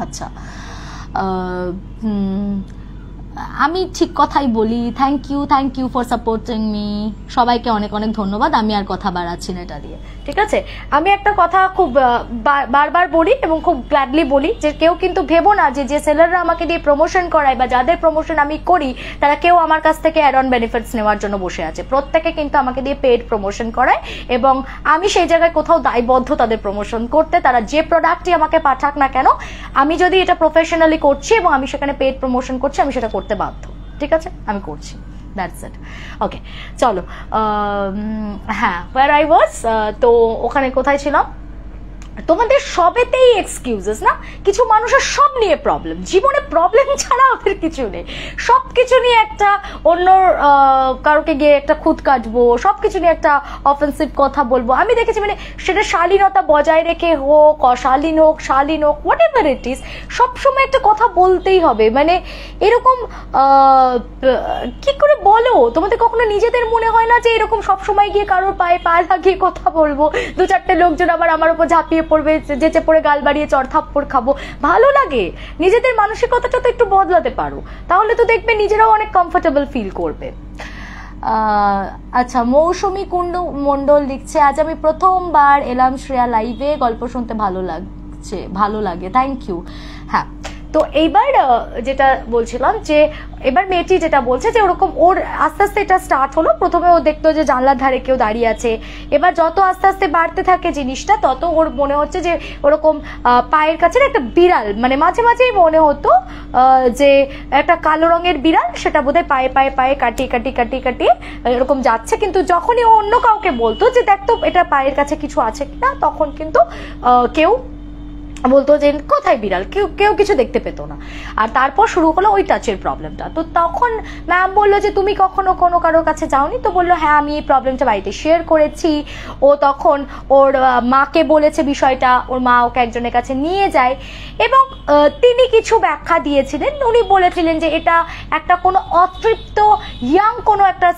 আচ্ছা, আমি ঠিক কথাই বলি। Thank you for supporting me. সবাইকে অনেক অনেক ধন্যবাদ। আমি আর কথা বাড়াচ্ছি না এটা দিয়ে, ঠিক আছে? আমি একটা কথা খুব বারবার বলি এবং খুব গ্ল্যাডলি বলি যে কেউ কিন্তু ভেবো না যে সেলাররা আমাকে দিয়ে প্রমোশন করায় বা যাদের প্রমোশন আমি করি তারা কেউ আমার কাছ থেকে অ্যাড অন বেনিফিটস নেওয়ার জন্য বসে আছে। প্রত্যেকে কিন্তু আমাকে দিয়ে পেড প্রমোশন করায়, এবং আমি সেই জায়গায় কোথাও দায়বদ্ধ তাদের প্রমোশন করতে। তারা যে প্রোডাক্টই আমাকে পাঠাক না কেন, আমি যদি এটা প্রফেশনালি করছি এবং আমি সেখানে পেড প্রমোশন করছি, আমি সেটা করতে বাধ্য, ঠিক আছে? আমি করছি, দ্যাটস ইট। ওকে, চলো। হ্যাঁ, ওয়্যার আই ওয়াজ, তো ওখানে কোথায় ছিলাম? তোমাদের সবেতেই এক্সকিউজেস না, কিছু মানুষের সব নিয়ে প্রবলেম, জীবনে প্রবলেম ছাড়া ওদের কিছু নেই, সব কিছু নিয়ে একটা অন্য কারোকে গিয়ে একটা খুঁত কাটবো, সব কিছু নিয়ে একটা অফেন্সিভ কথা বলবো। আমি দেখেছি মানে সেটা শালীনতা বজায় রেখে হোক, অশালীন হোক, শালীন হোক, হোয়াট এভার ইট ইজ, সবসময় একটা কথা বলতেই হবে। মানে এরকম কি করে বলো, তোমাদের কখনো নিজেদের মনে হয় না যে এরকম সবসময় গিয়ে কারোর পায়ে পায়ে লাগিয়ে কথা বলবো, 2-4টে লোকজন আবার আমার উপর ঝাঁপিয়ে পড়বে, যেচে পড়ে গাল বাড়িয়ে চড় থাপ্পড় খাবো? ভালো লাগে? নিজেদের মানসিকতাটা তো একটু বদলাতে পারো, তাহলে তো দেখবে নিজেরাও অনেক কমফোর্টেবল ফিল করবে। আচ্ছা, মৌসুমী কুণ্ডু মন্ডল লিখছে, আজ আমি প্রথমবার এলাম শ্রেয়া লাইভে, গল্প শুনতে ভালো লাগছে, ভালো লাগে, থ্যাংক ইউ। হ্যাঁ, তো এইবার যেটা বলছিলাম যে এবার মেয়েটি যেটা বলছে যে ওরকম ওর আস্তে আস্তে এটা স্টার্ট হলো। প্রথমে ও দেখতো যে জানলার ধারে কেউ দাঁড়িয়ে আছে, এবার যত আস্তে আস্তে বাড়তে থাকে জিনিসটা তত ওর মনে হচ্ছে যে ওরকম পায়ের কাছে একটা বিড়াল, মানে মাঝে মাঝেই মনে হতো যে একটা কালো রঙের বিড়াল, সেটা বোধহয় পায়ে পায়ে পায়ে কাটিয়ে কাটিয়ে কাটিয়ে কাটিয়ে এরকম যাচ্ছে। কিন্তু যখনই ও অন্য কাউকে বলতো যে দেখতো এটা পায়ের কাছে কিছু আছে কিনা, তখন কিন্তু কেউ বলতো যে কোথায় বিড়াল, কেউ কিছু দেখতে পেত না। আর তারপর শুরু হলো ওই টাচের প্রবলেমটা। তো তখন ম্যাম বললো যে তুমি কখনো কোনো কারোর কাছে যাওনি? তো বললো হ্যাঁ, আমি এই প্রবলেমটা বাড়িতে শেয়ার করেছি। ও তখন ওর মাকে বলেছে বিষয়টা, ওর মা ওকে একজনের কাছে নিয়ে যায় এবং তিনি কিছু ব্যাখ্যা দিয়েছিলেন। উনি বলেছিলেন যে এটা একটা কোনো অতৃপ্ত ইয়াং কোনো একটা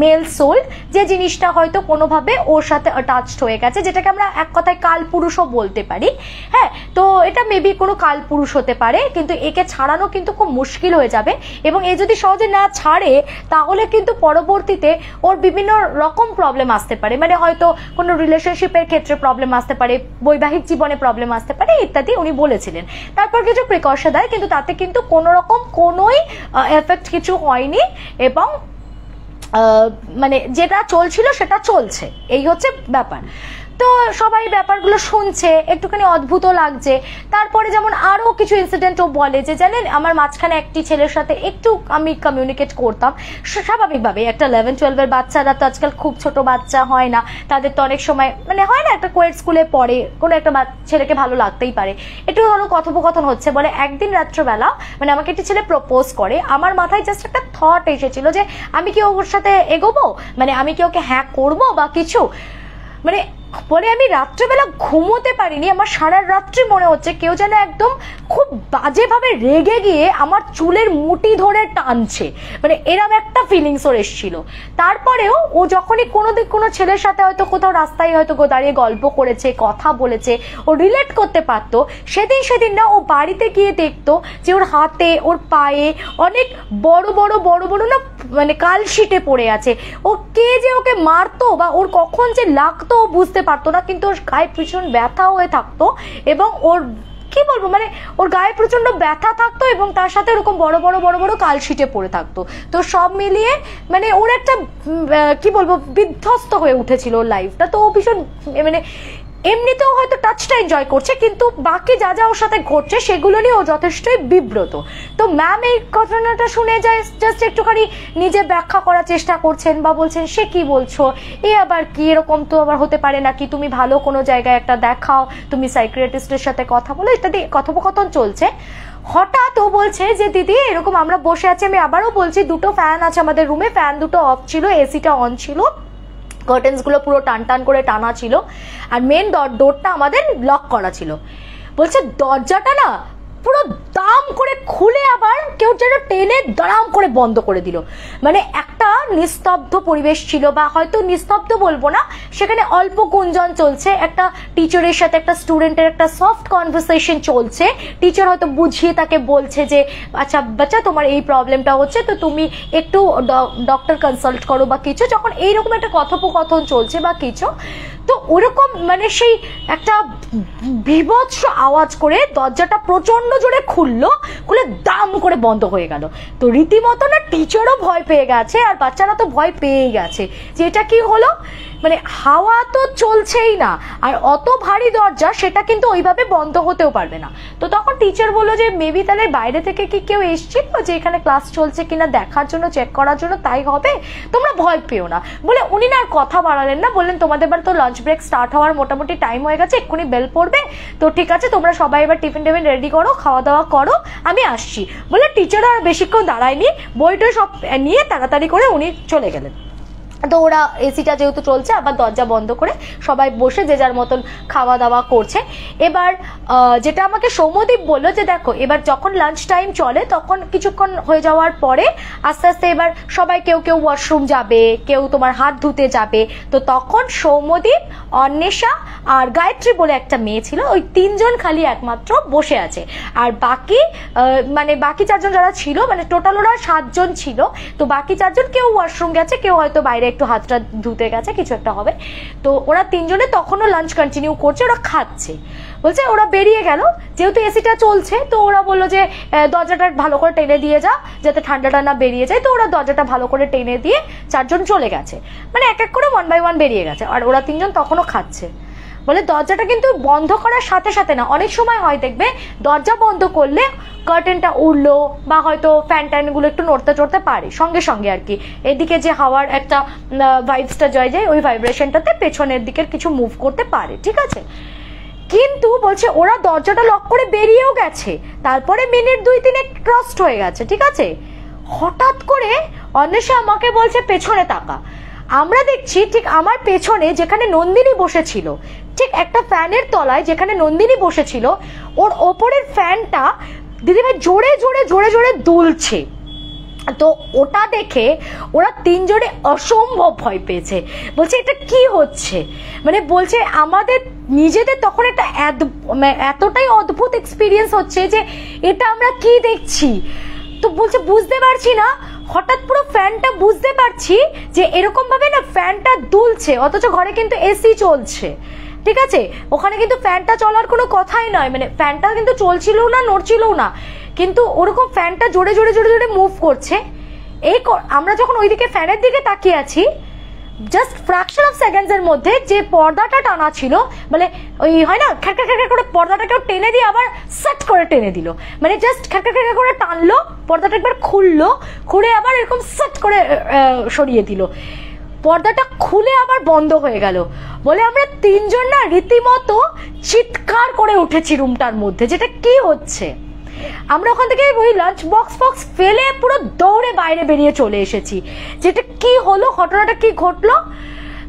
মেল সোল, যে জিনিসটা হয়তো কোনোভাবে ওর সাথে অ্যাটাচড হয়ে গেছে, যেটাকে আমরা এক কথায় কালপুরুষও বলতে পারি। হ্যাঁ, তো এটা মেবি কোনো কালপুরুষ হতে পারে, কিন্তু একে ছাড়ানো কিন্তু খুব মুশকিল হয়ে যাবে। এবং এ যদি সহজে না ছাড়ে তাহলে কিন্তু পরবর্তীতে ওর বিভিন্ন রকম প্রবলেম আসতে পারে, মানে হয়তো কোনো রিলেশনশিপের ক্ষেত্রে প্রবলেম আসতে পারে, বৈবাহিক জীবনে প্রবলেম আসতে পারে ইত্যাদি উনি বলেছিলেন। তারপর কিছু প্রিকশন দেয়, কিন্তু তাতে কিন্তু কোনো রকম কোনোই এফেক্ট কিছু হয়নি, এবং মানে যেটা চলছিল সেটা চলছে, এই হচ্ছে ব্যাপার। তো সবাই ব্যাপারগুলো শুনছে, একটুখানি অদ্ভুত লাগছে। তারপরে যেমন আরো কিছু ইনসিডেন্ট ও বলে যে জানেন আমার মাঝখানে একটি ছেলের সাথে একটু আমি কমিউনিকেট করতাম স্বাভাবিকভাবে, একটা 11-12 এর বাচ্চারা তো আজকাল খুব ছোট বাচ্চা হয় না, তাদের তো অনেক সময় মানে হয় না, একটা কোয়েট স্কুলে পড়ে, কোনো একটা ছেলেকে ভালো লাগতেই পারে, একটু হলো কথোপকথন হচ্ছে। বলে একদিন রাত্রবেলা মানে আমাকে একটি ছেলে প্রপোজ করে, আমার মাথায় জাস্ট একটা থট এসেছিল যে আমি কি ওর সাথে এগোবো, মানে আমি কি ওকে হ্যাঁ করবো বা কিছু, মানে বলে আমি রাত্রেবেলা ঘুমোতে পারিনি, আমার সারা রাত্রি মনে হচ্ছে কেউ যেন একদম খুব বাজেভাবে রেগে গিয়ে আমার চুলের মুঠি ধরে টানছে, মানে এরম একটা ফিলিংস ওর এসেছিল। তারপরেও ও যখনই কোনো ছেলের সাথে হয়তো কোথাও রাস্তায় হয়তো দাঁড়িয়ে গল্প করেছে, কথা বলেছে, ও রিলেট করতে পারতো, সেদিন না ও বাড়িতে গিয়ে দেখতো যে ওর হাতে ওর পায়ে অনেক বড় বড় না মানে কালশিটে পড়ে আছে। ও কে যে ওকে মারতো বা ওর কখন যে লাগতো ও বুঝতে পারতো না, কিন্তু ওর গায়ে ভীষণ ব্যথা হয়ে থাকতো, এবং ওর কি বলবো মানে ওর গায়ে প্রচন্ড ব্যথা থাকতো, এবং তার সাথে এরকম বড় বড় কালশিটে পড়ে থাকতো। তো সব মিলিয়ে মানে ওর একটা কি বলবো বিধ্বস্ত হয়ে উঠেছিল ওর লাইফটা। তো ও ভীষণ মানে এমনিতেও হয়তো টাচটা এনজয় করছে, কিন্তু বাকি যা ওর সাথে ঘটছে সেগুলো নিয়ে ও যথেষ্টই বিব্রত। তো ম্যাম এই ঘটনাটা শুনে যায় জাস্ট একটুখানি নিজে ব্যাখ্যা করার চেষ্টা করছেন বা বলছেন সে কি বলছো, এ আবার কি, এরকম তো আবার হতে পারে নাকি, তুমি ভালো কোনো জায়গায় একটা দেখাও, তুমি সাইকিয়াট্রিস্টের সাথে কথা বলো ইত্যাদি কথোপকথন চলছে। হঠাৎ ও বলছে যে দিদি এরকম আমরা বসে আছি, আমি আবারও বলছি দুটো ফ্যান আছে আমাদের রুমে, ফ্যান দুটো অফ ছিল, এসিটা অন ছিল, কার্টেন্স গুলো পুরো টান করে টানা ছিল, আর মেন ডোরটা আমাদের লক করা ছিল। বলছে দরজাটা না পুরো দাম করে খুলে আবার কেউ যেন টেনে দাঁড়াম করে বন্ধ করে দিল। মানে একটা নিস্তব্ধ পরিবেশ ছিল, বা হয়তো নিস্তব্ধ বলবো না, সেখানে অল্প গুঞ্জন চলছে, একটা টিচারের সাথে একটা স্টুডেন্টের একটা সফট কনভারসেশন চলছে। টিচার হয়তো বুঝিয়ে তাকে বলছে যে আচ্ছা বাচ্চা তোমার এই প্রবলেমটা হচ্ছে, তো তুমি একটু ডক্টর কনসাল্ট করো বা কিছু, যখন এইরকম একটা কথোপকথন চলছে বা কিছু, তো ওরকম মানে সেই একটা বিভৎস আওয়াজ করে দরজাটা প্রচন্ড জোরে খুলে দাম করে বন্ধ হয়ে গেল। তো রীতিমতো না টিচারও ভয় পেয়ে গেছে, আর বাচ্চারা তো ভয় পেয়ে গেছে যে এটা কি হলো, মানে হাওয়া তো চলছেই না, আর অত ভারী দরজা সেটা কিন্তু ওইভাবে বন্ধ হতেও পারবে না। তো তখন টিচার বললো যে মেবি তাহলে বাইরে থেকে কি কেউ এসছিল যে এখানে ক্লাস চলছে কিনা দেখার জন্য, চেক করার জন্য, তাই হবে, তোমরা ভয় পেও না। বলে উনি না আর কথা বাড়ালেন না, বললেন তোমাদের এবার তো লাঞ্চ ব্রেক স্টার্ট হওয়ার মোটামুটি টাইম হয়ে গেছে, এক্ষুনি বেল পড়বে, তো ঠিক আছে তোমরা সবাই এবার টিফিন রেডি করো, খাওয়া দাওয়া করো, আমি আসছি। বলে টিচার আর বেশিক্ষণ দাঁড়ায়নি, বইটা সব নিয়ে তাড়াতাড়ি করে উনি চলে গেলেন। তো ওরা এসিটা যেহেতু চলছে আবার দরজা বন্ধ করে সবাই বসে যে যার মতন খাওয়া দাওয়া করছে। এবার যেটা আমাকে সৌম্যদীপ বললো যে দেখো এবার যখন লাঞ্চ টাইম চলে তখন কিছুক্ষণ হয়ে যাওয়ার পরে আস্তে আস্তে এবার সবাই কেউ ওয়াশরুম যাবে, কেউ তোমার হাত ধুতে যাবে। তো তখন সৌম্যদীপ, অন্বেষা আর গায়ত্রী বলে একটা মেয়ে ছিল, ওই তিনজন খালি একমাত্র বসে আছে। আর বাকি মানে বাকি চারজন যারা ছিল, মানে টোটাল ওরা 7 জন ছিল, তো বাকি 4 জন কেউ ওয়াশরুম গেছে, কেউ হয়তো বাইরে একটু হাতটা ধুতে গেছে, কিছু একটা হবে। তো ওরা 3 জনে তখনও লাঞ্চ কন্টিনিউ করছে, ওরা খাচ্ছে। বলছে ওরা বেরিয়ে গেল, যেহেতু এসিটা চলছে তো ওরা বললো যে দরজাটা ভালো করে টেনে দিয়ে যা যাতে ঠান্ডাটা না বেরিয়ে যায়। তো ওরা দরজাটা ভালো করে টেনে দিয়ে 4 জন চলে গেছে, মানে এক এক করে 1 by 1 বেরিয়ে গেছে, আর ওরা 3 জন তখনও খাচ্ছে। বলে দরজাটা কিন্তু বন্ধ করার সাথে সাথে না, অনেক সময় হয় দেখবে দরজা বন্ধ করলে কার্টেনটা উড়লো বা হয়তো ফ্যান ট্যানগুলো একটু নড়তে চড়তে পারে সঙ্গে সঙ্গে আর কি, এদিকে যে হাওয়ার একটা ভাইবসটা যায় ওই ভাইব্রেশনটাতে পেছনের দিকের কিছু মুভ করতে পারে, ঠিক আছে। কিন্তু বলছে ওরা দরজাটা লক করে বেরিয়েও গেছে, তারপরে মিনিট 2-3 ক্রসড হয়ে গেছে, ঠিক আছে। হঠাৎ করে অন্বেষা আমাকে বলছে পেছনে তাকা। আমরা দেখছি ঠিক আমার পেছনে যেখানে নন্দিনী বসেছিল, ঠিক একটা ফ্যানের তলায় যেখানে নন্দিনী বসেছিল, ওর ওপরের ফ্যানটা দিদিভাই জোরে জোরে জোরে জোরে দুলছে। তো ওটা দেখে ওরা তিনজনে অসম্ভব ভয় পেয়েছে, বলছে এটা কি হচ্ছে, মানে বলছে আমাদের নিজেদের তখন একটা এতটাই অদ্ভুত এক্সপিরিয়েন্স হচ্ছে যে এটা আমরা কি দেখছি। তো বলছে বুঝতে পারছি না, হঠাৎ পুরো ফ্যানটা বুঝতে পারছি যে এরকম ভাবে না ফ্যানটা দুলছে, অথচ ঘরে কিন্তু এসি চলছে, ঠিক আছে, ওখানে কিন্তু ফ্যানটা চলার কোনো কথাই নয়, মানে ফ্যানটা কিন্তু চলছিল না নড়ছিল না, কিন্তু ওরকম ফ্যানটা জোরে জোরে জোরে জোরে মুভ করছে। এই আমরা যখন ওইদিকে ফ্যানের দিকে তাকিয়ে আছি, জাস্ট ফ্র্যাকশন অফ সেকেন্ডস এর মধ্যে যে পর্দাটা টানা ছিল, মানে ওই হয় না খ্যাক খ্যাক খ্যাক করে পর্দাটাকেও টেনে দিয়ে আবার সেট করে টেনে দিল, মানে জাস্ট খ্যাক খ্যাক খ্যাক করে টানলো, পর্দাটা একবার খুললো, খুলে আবার এরকম সেট করে সরিয়ে দিল, পর্দাটা খুলে আবার বন্ধ হয়ে গেল। বলে আমরা তিনজন না রীতিমতো চিৎকার করে উঠেছি রুমটার মধ্যে, যেটা কি হচ্ছে। আমরা ওখান থেকে ওই লাঞ্চ বক্স ফেলে পুরো দৌড়ে বাইরে বেরিয়ে চলে এসেছি, যেটা কি হলো, ঘটনাটা কি ঘটলো।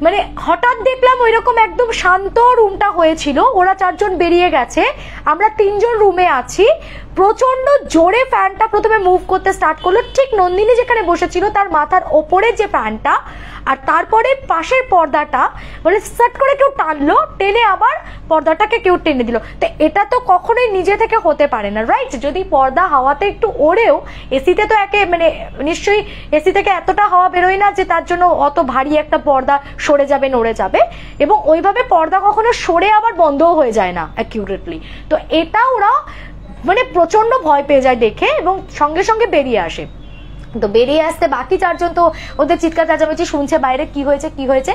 মানে হঠাৎ দেখলাম ওইরকম একদম শান্ত রুমটা হয়েছিল, ওরা চারজন বেরিয়ে গেছে, আমরা তিনজন রুমে আছি, প্রচন্ড জোরে ফ্যানটা প্রথমে মুভ করতে স্টার্ট করলো, ঠিক নন্দিনী যেখানে বসেছিল তার মাথার ওপরে যে ফ্যানটা, আর তারপরে পাশের পর্দাটা বলে সাট করে কেউ টানলো, টেনে আবার পর্দাটাকে কেউ টেনে দিল। তো এটা তো কখনোই নিজে থেকে হতে পারে না, রাইট? যদি পর্দা হাওয়াতে একটু ওড়েও, এসিতে তো মানে নিশ্চয়ই এসি থেকে এতটা হাওয়া বেরোয় না যে তার জন্য অত ভারী একটা পর্দা সরে যাবে নড়ে যাবে, এবং ওইভাবে পর্দা কখনো সরে আবার বন্ধও হয়ে যায় না অ্যাকিউরেটলি। তো এটা ওরা মানে প্রচন্ড ভয় পেয়ে যায় দেখে, এবং সঙ্গে সঙ্গে বেরিয়ে আসে। তো বেরিয়ে আসতে বাকি চারজন তো ওদের চিৎকার চেঁচামেচি শুনছে বাইরে কি হয়েছে কি হয়েছে।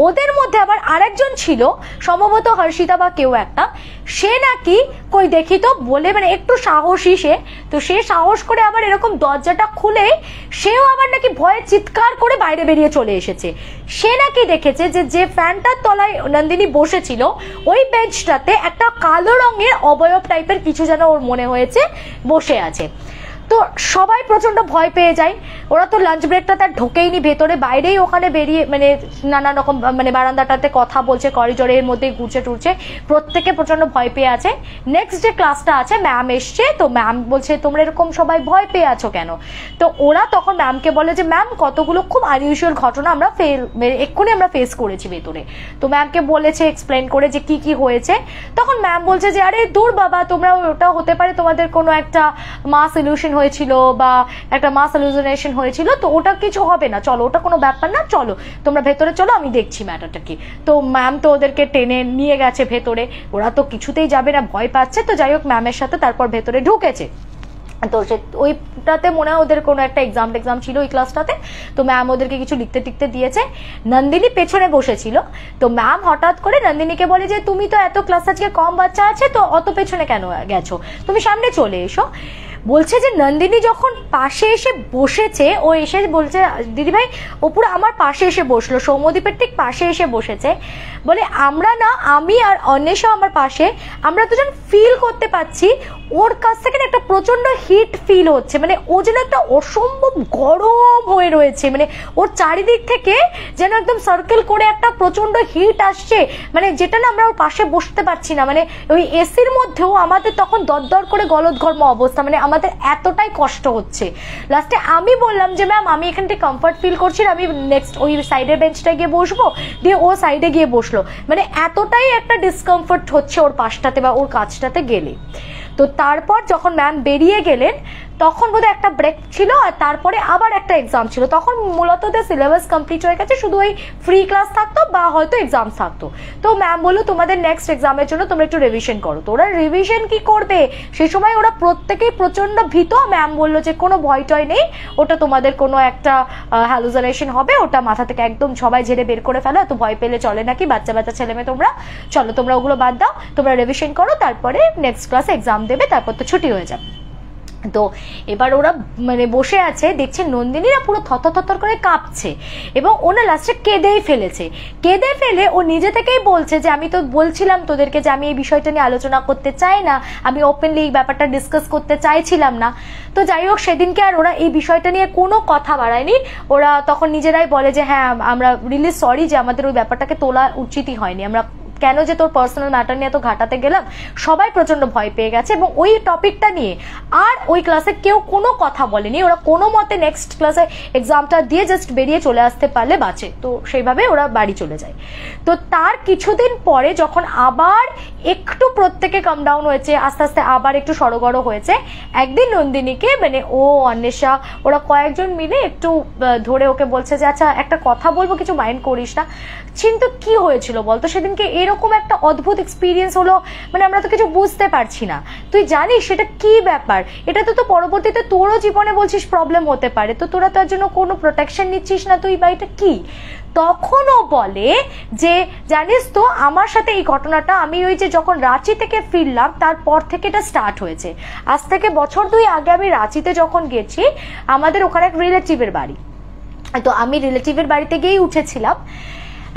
ওদের মধ্যে আবার আরেকজন ছিল, সম্ভবত হর্ষিতা বা কেউ একটা, সে নাকি কই দেখি তো বলে, মানে একটু সাহসী সে, তো সে সাহস করে আবার এরকম দরজাটা খুলে সেও আবার নাকি ভয়ে চিৎকার করে বাইরে বেরিয়ে চলে এসেছে। সে নাকি দেখেছে যে যে ফ্যানটার তলায় নন্দিনী বসেছিল ওই বেঞ্চটাতে একটা কালো রঙের অবয়ব টাইপের কিছু যেন ওর মনে হয়েছে বসে আছে। তো সবাই প্রচন্ড ভয় পেয়ে যায়, ওরা তো লাঞ্চ ব্রেকটা তার ঢোকেইনি ভেতরে, বাইরেই ওখানে বেরিয়ে মানে নানা রকম মানে বারান্দাটাতে কথা বলছে, করিডোরের মধ্যে ঘুরছে টুরছে, প্রত্যেকে প্রচন্ড ভয় পেয়ে আছে। নেক্সট যে ক্লাসটা আছে ম্যাম এসছে, তো ম্যাম বলছে তোমরা এরকম সবাই ভয় পেয়ে আছো কেন। তো ওরা তখন ম্যামকে বলে যে ম্যাম কতগুলো খুব আনইউজুয়াল ঘটনা আমরা এক্ষুনি আমরা ফেস করেছি ভেতরে। তো ম্যামকে বলেছে এক্সপ্লেন করে যে কি কি হয়েছে। তখন ম্যাম বলছে যে আরে দূর বাবা, তোমরা ওটা হতে পারে তোমাদের কোনো একটা মাস ইলিউশন হয়েছিল বা একটা মাস হ্যালুসিনেশন হয়েছিল, তো ওটা কিছু হবে না, চলো ওটা কোনো ব্যাপার না, চলো তোমরা ভেতরে চলো, আমি দেখছি ম্যাটারটা কি। তো ম্যাম তো ওদেরকে টেনে নিয়ে গেছে ভেতরে, ওরা তো কিছুতেই যাবে না, ভয় পাচ্ছে। তো যাই হোক ম্যামের সাথে তারপর ভেতরে ঢুকেছে। তো সে ওইটাতে মনে হয় ওদের কোনো একটা এক্সাম ছিল ওই ক্লাসটাতে। তো ম্যাম ওদেরকে কিছু লিখতে টিখতে দিয়েছে, নন্দিনী পেছনে বসেছিল। তো ম্যাম হঠাৎ করে নন্দিনীকে বলে যে তুমি তো এত ক্লাস আজকে কম বাচ্চা আছে, তো অত পেছনে কেন গেছো, তুমি সামনে চলে এসো। বলছে যে নন্দিনী যখন পাশে এসে বসেছে, ও এসে বলছে দিদি ভাই ও পুরো আমার পাশে এসে বসলো, সৌম্যদীপের ঠিক পাশে এসে বসেছে। বলে আমরা না, আমি আর অন্বেষা আমার পাশে, আমরা দুজন ফিল করতে পাচ্ছি ওর কাছ থেকে না একটা প্রচন্ড হিট ফিল হচ্ছে, মানে ও যেন একটা অসম্ভব গরম হয়ে রয়েছে, মানে ওর চারিদিক থেকে যেন একদম সার্কেল করে একটা প্রচন্ড হিট আসছে, মানে যেটা না আমরা ওর পাশে বসতে পারছি না, মানে ওই এসির মধ্যেও আমাদের তখন দরদর করে গলদঘর্ম অবস্থা, মানে আমাদের এতটাই কষ্ট হচ্ছে। লাস্টে আমি বললাম যে ম্যাম আমি এখান থেকে কমফর্ট ফিল করছি, আমি নেক্সট ওই সাইডের বেঞ্চটায় গিয়ে বসবো, দিয়ে ও সাইডে গিয়ে বসলো, মানে এতটাই একটা ডিসকমফর্ট হচ্ছে ওর পাশটাতে বা ওর কাছটাতে গেলে। তো তারপর যখন ম্যাম বেরিয়ে গেলেন তখন বোধহয় একটা ব্রেক ছিল, আর তারপরে আবার একটা এক্সাম ছিল, তখন মূলত ওদের সিলেবাস কমপ্লিট হয়ে গেছে, শুধু ওই ফ্রি ক্লাস থাকতো বা হয়তো এক্সাম থাকতো। তো ম্যাম বললো তোমাদের নেক্সট এক্সামের জন্য তোমরা একটু রিভিশন করো। তো ওরা রিভিশন কি করবে, সেই সময় ওরা প্রত্যেকেই প্রচন্ড ভীত। ম্যাম বললো যে কোনো ভয় টয় নেই, ওটা তোমাদের কোনো একটা হ্যালুসিনেশন হবে, ওটা মাথা থেকে একদম সবাই ঝেড়ে বের করে ফেলো, এত ভয় পেলে চলে নাকি, বাচ্চা বাচ্চা ছেলে মেয়ে তোমরা, চলো তোমরা ওগুলো বাদ দাও, তোমরা রিভিশন করো, তারপরে নেক্সট ক্লাসে এক্সাম দেবে, তারপর তো ছুটি হয়ে যাবে। তো এবার ওরা মানে বসে আছে, দেখছে নন্দিনীরা পুরো থরথর করে কাঁপছে, এবং ওনা লাস্টে কেঁদেই ফেলেছে। কেঁদে ফেলে ও নিজে থেকেই বলছে যে আমি তো বলছিলাম তোদেরকে যে আমি এই বিষয়টা নিয়ে আলোচনা করতে চাই না, আমি ওপেনলি এই ব্যাপারটা ডিসকাস করতে চাইছিলাম না। তো যাই হোক সেদিনকে আর ওরা এই বিষয়টা নিয়ে কোনো কথা বাড়ায়নি, ওরা তখন নিজেরাই বলে যে হ্যাঁ আমরা রিলি সরি যে আমাদের ওই ব্যাপারটাকে তোলা উচিতই হয়নি, আমরা কেন যে তোর পার্সোনাল ম্যাটার নিয়ে তো ঘাটাতে গেলাম, সবাই প্রচন্ড ভয় পেয়ে গেছে এবং ওই টপিকটা নিয়ে আর ওই ক্লাসে কেউ কোনো কথা বলেনি। ওরা কোনো মতে নেক্সট ক্লাসে এক্সামটা দিয়ে জাস্ট বেরিয়ে চলে আসতে পারলে বাঁচে, তো সেইভাবে ওরা বাড়ি চলে যায়। তো তার কিছুদিন পরে যখন আবার একটু প্রত্যেকে কাম ডাউন হয়েছে, আস্তে আস্তে আবার একটু সড়গড় হয়েছে, একদিন নন্দিনীকে মানে ও অন্বেষা ওরা কয়েকজন মিলে একটু ধরে ওকে বলছে যে আচ্ছা একটা কথা বলবো, কিছু মাইন্ড করিস না। কিন্তু কি হয়েছিল বলতো সেদিনকে? এরকম একটা অদ্ভুত এক্সপিরিয়েন্স হলো, মানে আমরা তো কিছু বুঝতে পারছি না। তুই জানিস সেটা কি ব্যাপার? এটা তো পরবর্তীতে তোরও জীবনে বলছিস প্রবলেম হতে পারে, তো তোরা তার জন্য কোনো প্রোটেকশন নিচ্ছিস না তুই, বা এটা কি? তখনও বলে যে জানিস তো আমার সাথে এই ঘটনাটা আমি ওই যে যখন রাঁচি থেকে ফিরলাম তারপর থেকে এটা স্টার্ট হয়েছে। আজ থেকে বছর 2 আগে আমি রাঁচিতে যখন গেছি, আমাদের ওখানে এক রিলেটিভের বাড়ি, তো আমি রিলেটিভের বাড়িতে গিয়েই উঠেছিলাম।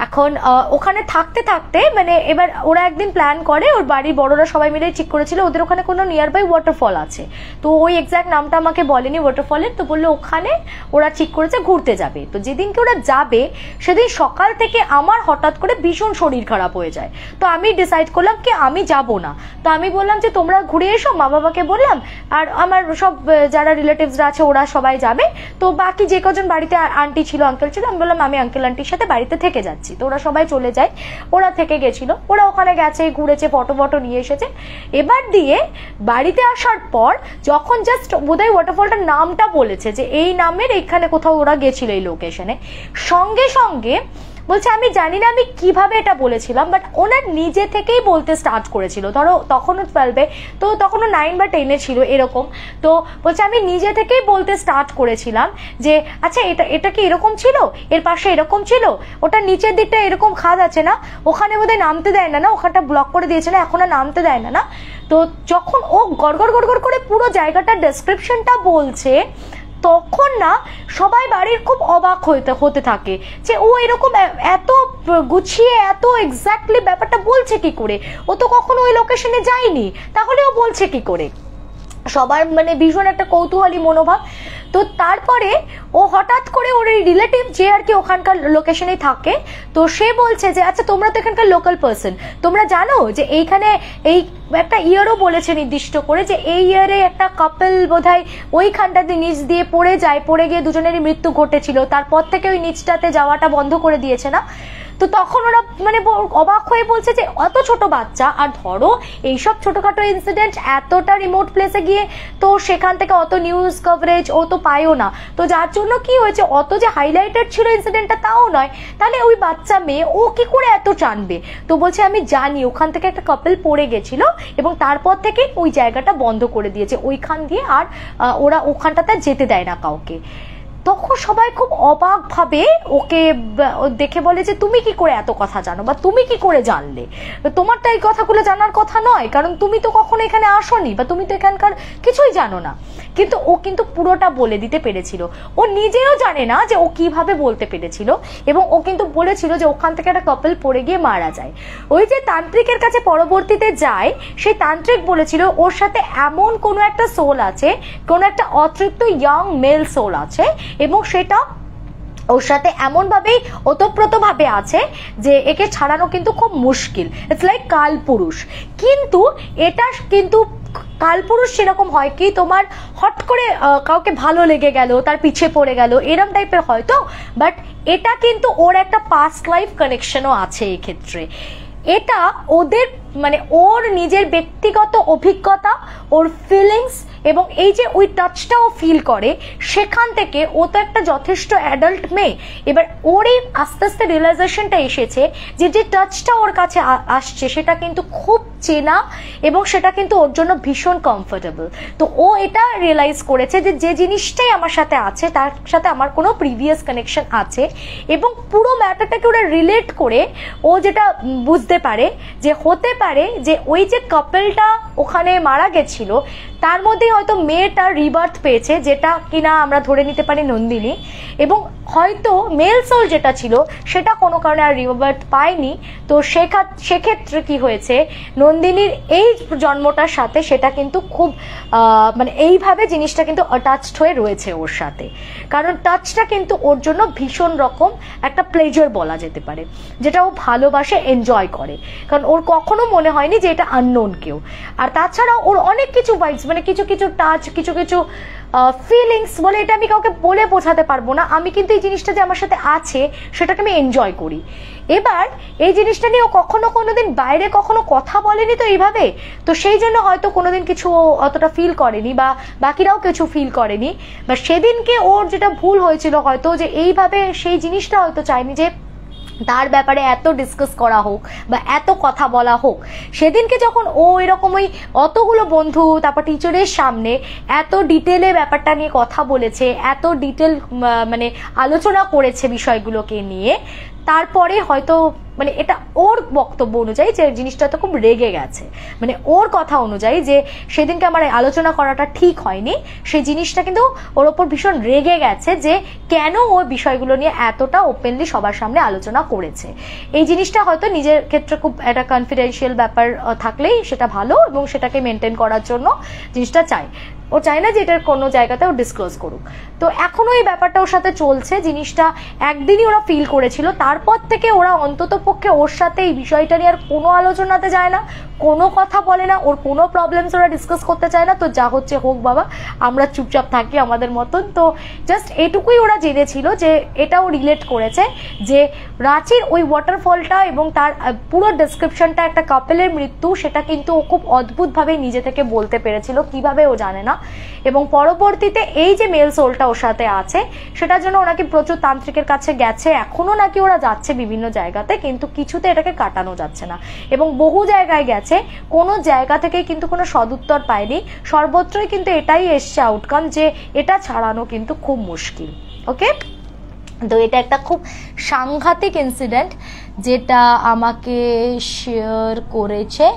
এখন ওখানে থাকতে থাকতে মানে এবার ওরা একদিন প্ল্যান করে, ওর বাড়ির বড়রা সবাই মিলে ঠিক করেছিল ওদের ওখানে কোনো নিয়ারবাই ওয়াটারফল আছে, তো ওই এক্স্যাক্ট নামটা আমাকে বলেনি ওয়াটারফলের, তো বললো ওখানে ওরা ঠিক করেছে ঘুরতে যাবে। তো যেদিনকে ওরা যাবে সেদিন সকাল থেকে আমার হঠাৎ করে ভীষণ শরীর খারাপ হয়ে যায়। তো আমি ডিসাইড করলাম কি আমি যাব না। তো আমি বললাম যে তোমরা ঘুরে এসো, মা বাবাকে বললাম, আর আমার সব যারা রিলেটিভসরা আছে ওরা সবাই যাবে, তো বাকি যে কজন বাড়িতে আন্টি ছিল আঙ্কেল ছিল আমি বললাম আমি আঙ্কেল আন্টির সাথে বাড়িতে থেকে যাচ্ছি। তো ওরা সবাই চলে যায়, ওরা থেকে গেছিল, ওরা ওখানে গেছে ঘুরেছে ফটো নিয়ে এসেছে। এবার দিয়ে বাড়িতে আসার পর যখন জাস্ট বোধহয় ওয়াটারফলটার নামটা বলেছে যে এই নামের এখানে কোথাও ওরা গেছিল এই লোকেশনে, সঙ্গে সঙ্গে বলছে আমি জানি না আমি কিভাবে এটা বলেছিলাম, বাট ওনার নিজে থেকেই বলতে স্টার্ট করেছিল। ধরো তখনও 12-এ, তো তখনও 9 বা 10-এ ছিল এরকম। তো বলছে আমি নিজে থেকেই বলতে স্টার্ট করেছিলাম যে আচ্ছা এটা কি এরকম ছিল, এর পাশে এরকম ছিল, ওটা নিচের দিকটা এরকম খাদ আছে না, ওখানে বোধহয় নামতে দেয় না, ওখানটা ব্লক করে দিয়েছে না, এখন আর নামতে দেয় না। তো যখন ও গড়গড় করে পুরো জায়গাটার ডেসক্রিপশনটা বলছে, তখন না সবাই বাড়ির খুব অবাক হতে থাকে যে ও এরকম এত গুছিয়ে এত এক্স্যাক্টলি ব্যাপারটা বলছে কি করে, ও তো কখনো ওই লোকেশনে যায়নি, তাহলে ও বলছে কি করে? সবার মানে ভীষণ একটা কৌতূহলী মনোভাব। তো তারপরে ও হঠাৎ করে ওর এই রিলেটিভ যে আর কি ওখানকার লোকেশনেই থাকে, তো সে বলছে যে আচ্ছা তোমরা তো এখানকার লোকাল পার্সন, তোমরা জানো যে এইখানে এই একটা ইয়ারও বলেছে নির্দিষ্ট করে যে এই ইয়ারে একটা কাপল বোধহয় ওইখানটাতে নিচ দিয়ে পড়ে গিয়ে দুজনেরই মৃত্যু ঘটেছিল, তারপর থেকে ওই নিচটাতে যাওয়াটা বন্ধ করে দিয়েছে না। তো তখন ওরা মানে অবাক হয়ে বলছে যে অত ছোট বাচ্চা, আর ধরো এইসব ছোটখাটো ইনসিডেন্ট এতটা রিমোট প্লেসে গিয়ে তো সেখান থেকে অত নিউজ কভারেজ ও তো পায়ও না, তো যার জন্য কি হয়েছে অত যে হাইলাইটেড ছিল ইনসিডেন্টটা তাও নয়, তাহলে ওই বাচ্চা মেয়ে ও কি করে এত জানবে? তো বলছে আমি জানি ওখান থেকে একটা কাপল পড়ে গেছিল এবং তারপর থেকে ওই জায়গাটা বন্ধ করে দিয়েছে, ওইখান দিয়ে আর ওরা ওখানটাতে যেতে দেয় না কাউকে। তখন সবাই খুব অবাক ভাবে ওকে দেখে বলে যে তুমি কি করে এত কথা জানো, বা তুমি কি করে জানলে? তোমার তো এই কথাগুলো জানার কথা নয়, কারণ তুমি তো কখনো এখানে আসোনি বা তুমি তো এখানকার কিছুই জানো না। কিন্তু ও কিন্তু পুরোটা বলে দিতে পেরেছিল, ও নিজেও জানে না যে ও কিভাবে বলতে পেরেছিল, এবং ও কিন্তু বলেছিল যে ওখান থেকে একটা কাপল পড়ে গিয়ে মারা যায়। ওই যে তান্ত্রিকের কাছে পরবর্তীতে যায়, সেই তান্ত্রিক বলেছিল ওর সাথে এমন কোনো একটা সোল আছে, কোনো একটা অতৃপ্ত ইয়াং মেল সোল আছে, এবং সেটা ওর সাথে এমন ভাবেই ওতপ্রোত ভাবে আছে যে একে ছাড়ানো কিন্তু খুব মুশকিল, ইটস লাইক কালপুরুষ। কিন্তু এটা কিন্তু কালপুরুষ সেরকম হয় কি তোমার হট করে কাউকে ভালো লেগে গেল, তার পিছে পড়ে গেল, এরম টাইপের হয়তো, বাট এটা কিন্তু ওর একটা পাস্ট লাইফ কানেকশনও আছে এই ক্ষেত্রে। এটা ওদের মানে ওর নিজের ব্যক্তিগত অভিজ্ঞতা, ওর ফিলিংস, এবং এই যে ওই টাচটা ও ফিল করে, সেখান থেকে ও তো একটা যথেষ্ট অ্যাডাল্ট মেয়ে, এবার ওর এই আস্তে আস্তে রিয়েলাইজেশনটা এসেছে যে যে টাচটা ওর কাছে আসছে সেটা কিন্তু খুব চেনা এবং সেটা কিন্তু ওর জন্য ভীষণ কমফোর্টেবল। তো ও এটা রিয়েলাইজ করেছে যে যে জিনিসটাই আমার সাথে আছে তার সাথে আমার কোনো প্রিভিয়াস কানেকশন আছে, এবং পুরো ম্যাটারটাকে ওরা রিলেট করে ও যেটা বুঝতে পারে যে হতে পারে যে ওই যে কাপলটা ওখানে মারা গেছিল তার মধ্যেই হয়তো মেয়েটা রিবার্থ পেয়েছে, যেটা কিনা আমরা ধরে নিতে পারি নন্দিনী, এবং হয়তো মেল সোল যেটা ছিল সেটা কোনো কারণে আর রিবার্থ পায়নি। তো সেক্ষেত্রে কি হয়েছে, নন্দিনীর এই জন্মটার সাথে সেটা কিন্তু খুব মানে এইভাবে জিনিসটা কিন্তু অ্যাটাচড হয়ে রয়েছে ওর সাথে, কারণ টাচটা কিন্তু ওর জন্য ভীষণ রকম একটা প্লেজার বলা যেতে পারে, যেটা ও ভালোবাসে, এনজয় করে, কারণ ওর কখনো মনে হয়নি যে এটা আননোন কেউ। আর তাছাড়াও ওর অনেক কিছু ভাইবস, মানে কিছু কিছু টাচ, কিছু কিছু ফিলিংস বলে, এটা আমি কাউকে বলে বোঝাতে পারবো না। আমি কিন্তু এই জিনিসটা যে আমার সাথে আছে সেটাকে আমি এনজয় করি। এবার এই জিনিসটা নিয়ে ও কখনো কোনোদিন বাইরে কখনো কথা বলেনি তো এইভাবে, তো সেই জন্য হয়তো কোনোদিন কিছু অতটা ফিল করেনি, বা বাকিরাও কিছু ফিল করেনি, বা সেদিনকে ওর যেটা ভুল হয়েছিল হয়তো, যে এইভাবে সেই জিনিসটা হয়তো চায়নি যে তার ব্যাপারে এত ডিসকাস করা হোক বা এত কথা বলা হোক। সেদিনকে যখন ও এরকম ওই অতগুলো বন্ধু, তারপর টিচারের সামনে এত ডিটেলে ব্যাপারটা নিয়ে কথা বলেছে, এত ডিটেল মানে আলোচনা করেছে বিষয়গুলোকে নিয়ে, তারপরে হয়তো মানে এটা ওর বক্তব্য অনুযায়ী যে জিনিসটা তো খুব রেগে গেছে, মানে ওর কথা অনুযায়ী যে সেদিনকে আমার আলোচনা করাটা ঠিক হয়নি, সেই জিনিসটা কিন্তু ওর ওপর ভীষণ রেগে গেছে, যে কেন ও বিষয়গুলো নিয়ে এতটা ওপেনলি সবার সামনে আলোচনা করেছে। এই জিনিসটা হয়তো নিজের ক্ষেত্রে খুব একটা কনফিডেন্সিয়াল ব্যাপার থাকলেই সেটা ভালো, এবং সেটাকে মেনটেন করার জন্য জিনিসটা চাই। ও চায় না যে এটার কোনো জায়গাতে ও ডিসক্লোজ করুক। তো এখনো এই ব্যাপারটা ওর সাথে চলছে। জিনিসটা একদিনই ওরা ফিল করেছিল, তারপর থেকে ওরা অন্তত পক্ষে ওর সাথে এই বিষয়টা নিয়ে আর কোনো আলোচনাতে যায় না, কোনো কথা বলে না, ওর কোনো প্রবলেমস ওরা ডিসকাস করতে চায় না। তো যা হচ্ছে হোক বাবা, আমরা চুপচাপ থাকি আমাদের মতন। তো জাস্ট এটুকুই ওরা জেনেছিল, যে এটাও রিলেট করেছে যে রাঁচির ওই ওয়াটারফলটা এবং তার পুরো ডেসক্রিপশনটা একটা কাপেলের মৃত্যু, সেটা কিন্তু ও খুব অদ্ভুতভাবে নিজে থেকে বলতে পেরেছিল, কিভাবে ও জানে না। এবং পরবর্তীতে এই যে মেল সোলটা ওর সাথে আছে, সেটার জন্য ও নাকি প্রচুর তান্ত্রিকের কাছে গেছে, এখনো নাকি ওরা যাচ্ছে বিভিন্ন জায়গাতে, কিন্তু কিছুতে এটাকে কাটানো যাচ্ছে না। এবং বহু জায়গায় গেছে, কোনো জায়গা থেকে কিন্তু কোনো সদুত্তর পায়নি, সর্বত্রই কিন্তু এটাই এসছে আউটকাম, যে এটা ছাড়ানো কিন্তু খুব মুশকিল। ওকে, তো এটা একটা খুব সাংঘাতিক ইনসিডেন্ট যেটা আমাকে শেয়ার করেছে,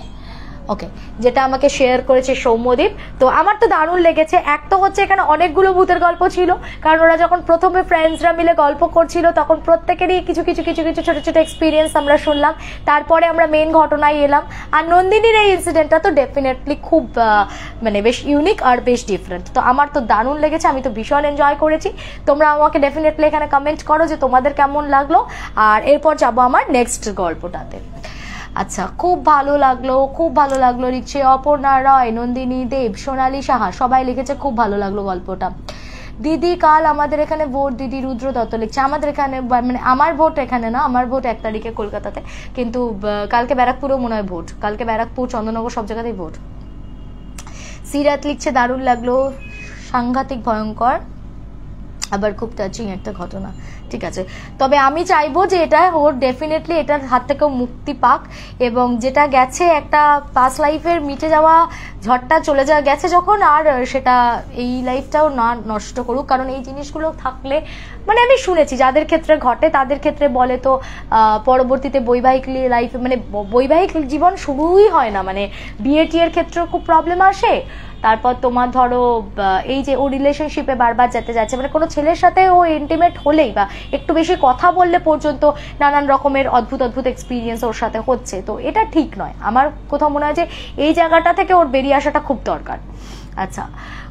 ওকে, যেটা আমাকে শেয়ার করেছে সৌম্যদীপ। তো আমার তো দারুণ লেগেছে। এক তো হচ্ছে এখানে অনেকগুলো ভূতের গল্প ছিল, কারণ ওরা যখন প্রথমে ফ্রেন্ডসরা মিলে গল্প করছিল তখন প্রত্যেকেরই কিছু কিছু কিছু কিছু ছোট ছোট এক্সপিরিয়েন্স আমরা শুনলাম, তারপরে আমরা মেন ঘটনায় এলাম। আর নন্দিনীর এই ইনসিডেন্টটা তো ডেফিনেটলি খুব মানে বেশ ইউনিক আর বেশ ডিফারেন্ট। তো আমার তো দারুণ লেগেছে, আমি তো ভীষণ এনজয় করেছি। তোমরা আমাকে ডেফিনেটলি এখানে কমেন্ট করো যে তোমাদের কেমন লাগলো, আর এরপর যাবো আমার নেক্সট গল্পটাতে। আচ্ছা, খুব ভালো লাগলো, খুব ভালো লাগলো লিখছে অপর্ণা রায়, নন্দিনী দেব, সোনালী সাহা, সবাই লিখেছে খুব ভালো লাগলো গল্পটা। দিদি কাল আমাদের এখানে ভোট, দিদি রুদ্র দত্ত লিখছে আমাদের এখানে, মানে আমার ভোট এখানে না, আমার ভোট 1 তারিখে কলকাতাতে, কিন্তু কালকে ব্যারাকপুরেও মনে হয় ভোট, কালকে ব্যারাকপুর, চন্দননগর সব জায়গাতেই ভোট। সিরাত লিখছে দারুণ লাগলো, সাংঘাতিক ভয়ঙ্কর, আবার খুব টাচিং একটা ঘটনা। ঠিক আছে, তবে আমি চাইবো যে এটা ওর ডেফিনেটলি এটার হাত থেকেও মুক্তি পাক, এবং যেটা গেছে একটা পাস্ট লাইফের মিটে যাওয়া ঝড়টা চলে গেছে যখন, আর সেটা এই লাইফটাও না নষ্ট করুক। কারণ এই জিনিসগুলো থাকলে, মানে আমি শুনেছি যাদের ক্ষেত্রে ঘটে তাদের ক্ষেত্রে বলে তো পরবর্তীতে বৈবাহিক লাইফে, মানে বৈবাহিক জীবন শুরুই হয় না, মানে বিয়ে টিয়ের ক্ষেত্রেও খুব প্রবলেম আসে। তারপর তোমার ধরো এই যে ও রিলেশনশিপে বারবার যেতে যাচ্ছে, মানে কোনো ছেলের সাথে ও ইন্টিমেট হলেই বা একটু বেশি কথা বললে পর্যন্ত নানান রকমের অদ্ভুত অদ্ভুত এক্সপিরিয়েন্স ওর সাথে হচ্ছে। তো এটা ঠিক নয়, আমার কোথাও মনে হয় যে এই জায়গাটা থেকে ওর বেরিয়ে আসাটা খুব দরকার। আচ্ছা,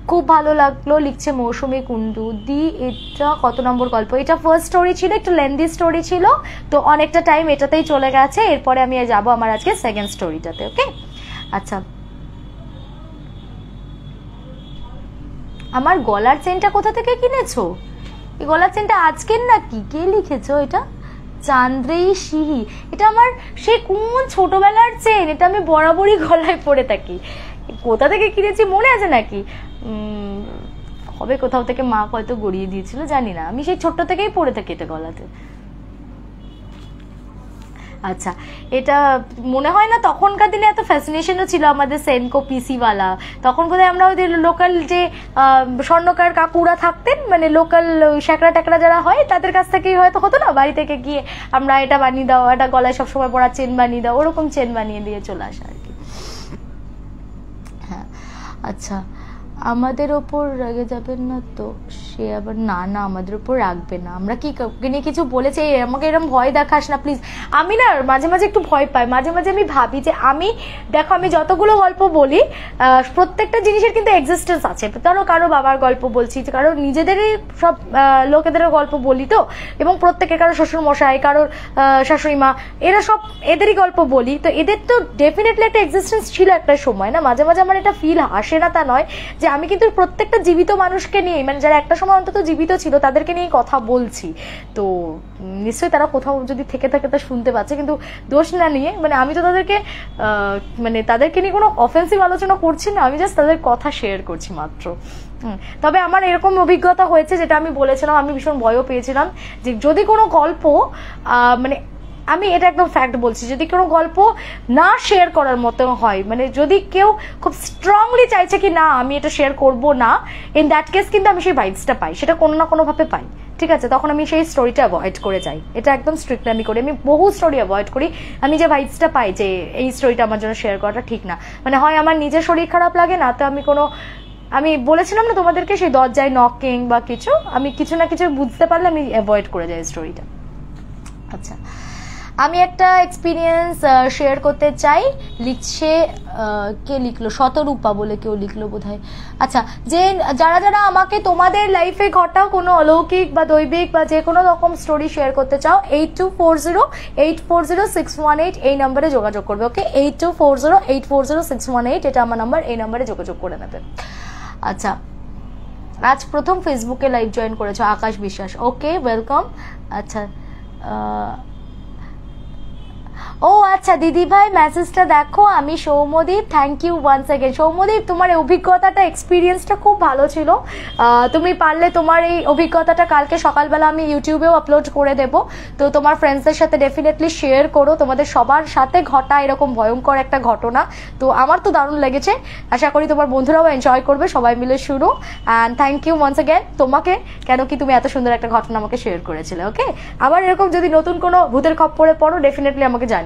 খুব ভালো লাগলো লিখছে মৌসুমী কুন্ডু দি। এটা কত নম্বর গল্প? এটা ফার্স্ট স্টোরি ছিল, একটু লেন্দি স্টোরি ছিল, তো অনেকটা টাইম এটাতেই চলে গেছে। এরপরে আমি যাবো আমার আজকে সেকেন্ড স্টোরিটাতে। ওকে, আচ্ছা, আমার গলার চেনটা কোথা থেকে কিনেছো? এই গলার চেনটা আজকের নাকি? কে লিখেছো এটা? চান্দ্রেই সিহি। এটা আমার সেই কোন ছোটবেলার চেন, এটা আমি বরাবরই গলায় পরে থাকি। কোথা থেকে কিনেছি মনে আছে নাকি? কবে কোথাও থেকে মা হয়তো গড়িয়ে দিয়েছিল, জানি না। আমি সেই ছোট্ট থেকেই পরে থাকি এটা গলাতে। আচ্ছা, এটা মনে হয় না তখনকার দিনে এত ফ্যাসিনেশনও ছিল আমাদের সেনকো পিসিওয়ালা। তখন বোধহয় আমরা ওদের লোকাল যে স্বর্ণকার কাকুরা থাকতেন, মানে লোকাল শ্যাকরা ট্যাকরা যারা হয় তাদের কাছ থেকেই হয়তো হতো না, বাড়ি থেকে গিয়ে আমরা এটা বানিয়ে দাও, এটা গলায় সবসময় পড়া চেন বানিয়ে দাও, ওরকম চেন বানিয়ে দিয়ে চলে আসা আর কি। হ্যাঁ, আচ্ছা, আমাদের ওপর রেগে যাবেন না তো? সে আবার না না, আমাদের ওপর রাখবে না, আমরা কি কাউকে নিয়ে কিছু বলেছি? আমাকে এরকম ভয় দেখাস না প্লিজ। আমি না মাঝে মাঝে একটু ভয় পাই, মাঝে মাঝে আমি ভাবি যে আমি দেখো আমি যতগুলো গল্প বলি প্রত্যেকটা জিনিসের কিন্তু এক্সিস্টেন্স আছে। ধরো কারো বাবার গল্প বলছি, কারো নিজেদেরই সব লোকেদেরও গল্প বলি তো, এবং প্রত্যেকের কারো শ্বশুর মশাই, কারোর শাশুড়ি মা, এরা সব এদেরই গল্প বলি। তো এদের তো ডেফিনেটলি একটা এক্সিস্টেন্স ছিল একটা সময় না। মাঝে মাঝে আমার এটা ফিল আসে না তা নয়, যে আমি কিন্তু প্রত্যেকটা জীবিত মানুষকে নিয়ে, মানে যারা একটা সময় অন্তত জীবিত ছিল তাদেরকে নিয়ে কথা বলছি। তো নিশ্চয়ই তারা কোথাও যদি থেকে থাকে তা শুনতে পাচ্ছে, কিন্তু দোষ না নিয়ে, মানে আমি তো তাদেরকে মানে তাদেরকে নিয়ে কোনো অফেন্সিভ আলোচনা করছি না, আমি জাস্ট তাদের কথা শেয়ার করছি মাত্র। তবে আমার এরকম অভিজ্ঞতা হয়েছে, যেটা আমি বলেছিলাম, আমি ভীষণ ভয়ও পেয়েছিলাম যে যদি কোনো গল্প মানে আমি এটা একদম ফ্যাক্ট বলছি, যদি কোনো গল্প না শেয়ার করার মতো হয়, মানে যদি কেউ খুব স্ট্রংলি চাইছে কি না আমি এটা শেয়ার করব না, ইন দ্যাট কেস কিন্তু আমি সেই ভাইবসটা পাই, সেটা কোনো না কোনোভাবে পাই, ঠিক আছে? তখন আমি সেই স্টোরিটা অ্যাভয়েড করে যাই। এটা একদম স্ট্রিক্টলি আমি করি, আমি বহু স্টোরি অ্যাভয়েড করি। আমি যে ভাইবসটা পাই যে এই স্টোরিটা আমার জন্য শেয়ার করাটা ঠিক না, মানে হয় আমার নিজের শরীর খারাপ লাগে, না তো আমি বলেছিলাম না তোমাদেরকে সেই দরজায় নকিং বা কিছু, আমি কিছু না কিছু বুঝতে পারলে আমি অ্যাভয়েড করে যাই স্টোরিটা। আচ্ছা, আমি একটা এক্সপিরিয়েন্স শেয়ার করতে চাই। লিখছে কে লিখলো, শতরূপা বলে কেউ লিখলো বোধহয়। আচ্ছা, যে যারা যারা আমাকে তোমাদের লাইফে ঘটা কোনো অলৌকিক বা দৈবিক বা যে কোনো রকম স্টোরি শেয়ার করতে চাও, 8240840618 এই নাম্বারে যোগাযোগ করবে। ওকে, 8240840618 এটা আমার নাম্বার, এই নাম্বারে যোগাযোগ করে নেবে। আচ্ছা, আজ প্রথম ফেসবুকে লাইভ জয়েন করেছো আকাশ বিশ্বাস, ওকে ওয়েলকাম। আচ্ছা, ও আচ্ছা দিদি ভাই মেসেজটা দেখো, আমি Soumyadeep, thank you once again. Soumyadeep, তোমার অভিজ্ঞতাটা এক্সপিরিয়েন্সটা খুব ভালো ছিল। তুমি পারলে তোমার এই অভিজ্ঞতাটা কালকে সকালবেলা আমি ইউটিউবেও আপলোড করে দেব, তো তোমার ফ্রেন্ডসদের সাথে ডেফিনেটলি শেয়ার করো। তোমাদের সবার সাথে ঘটা এরকম ভয়ঙ্কর একটা ঘটনা, তো আমার তো দারুণ লেগেছে, আশা করি তোমার বন্ধুরাও এনজয় করবে। সবাই মিলে শুনো, and thank you once again তোমাকে, কেন কি তুমি এত সুন্দর একটা ঘটনা আমাকে শেয়ার করেছিলে। ওকে, আবার এরকম যদি নতুন কোনো ভূতের খপ্পরে পড়ো ডেফিনেটলি আমাকে জানিও।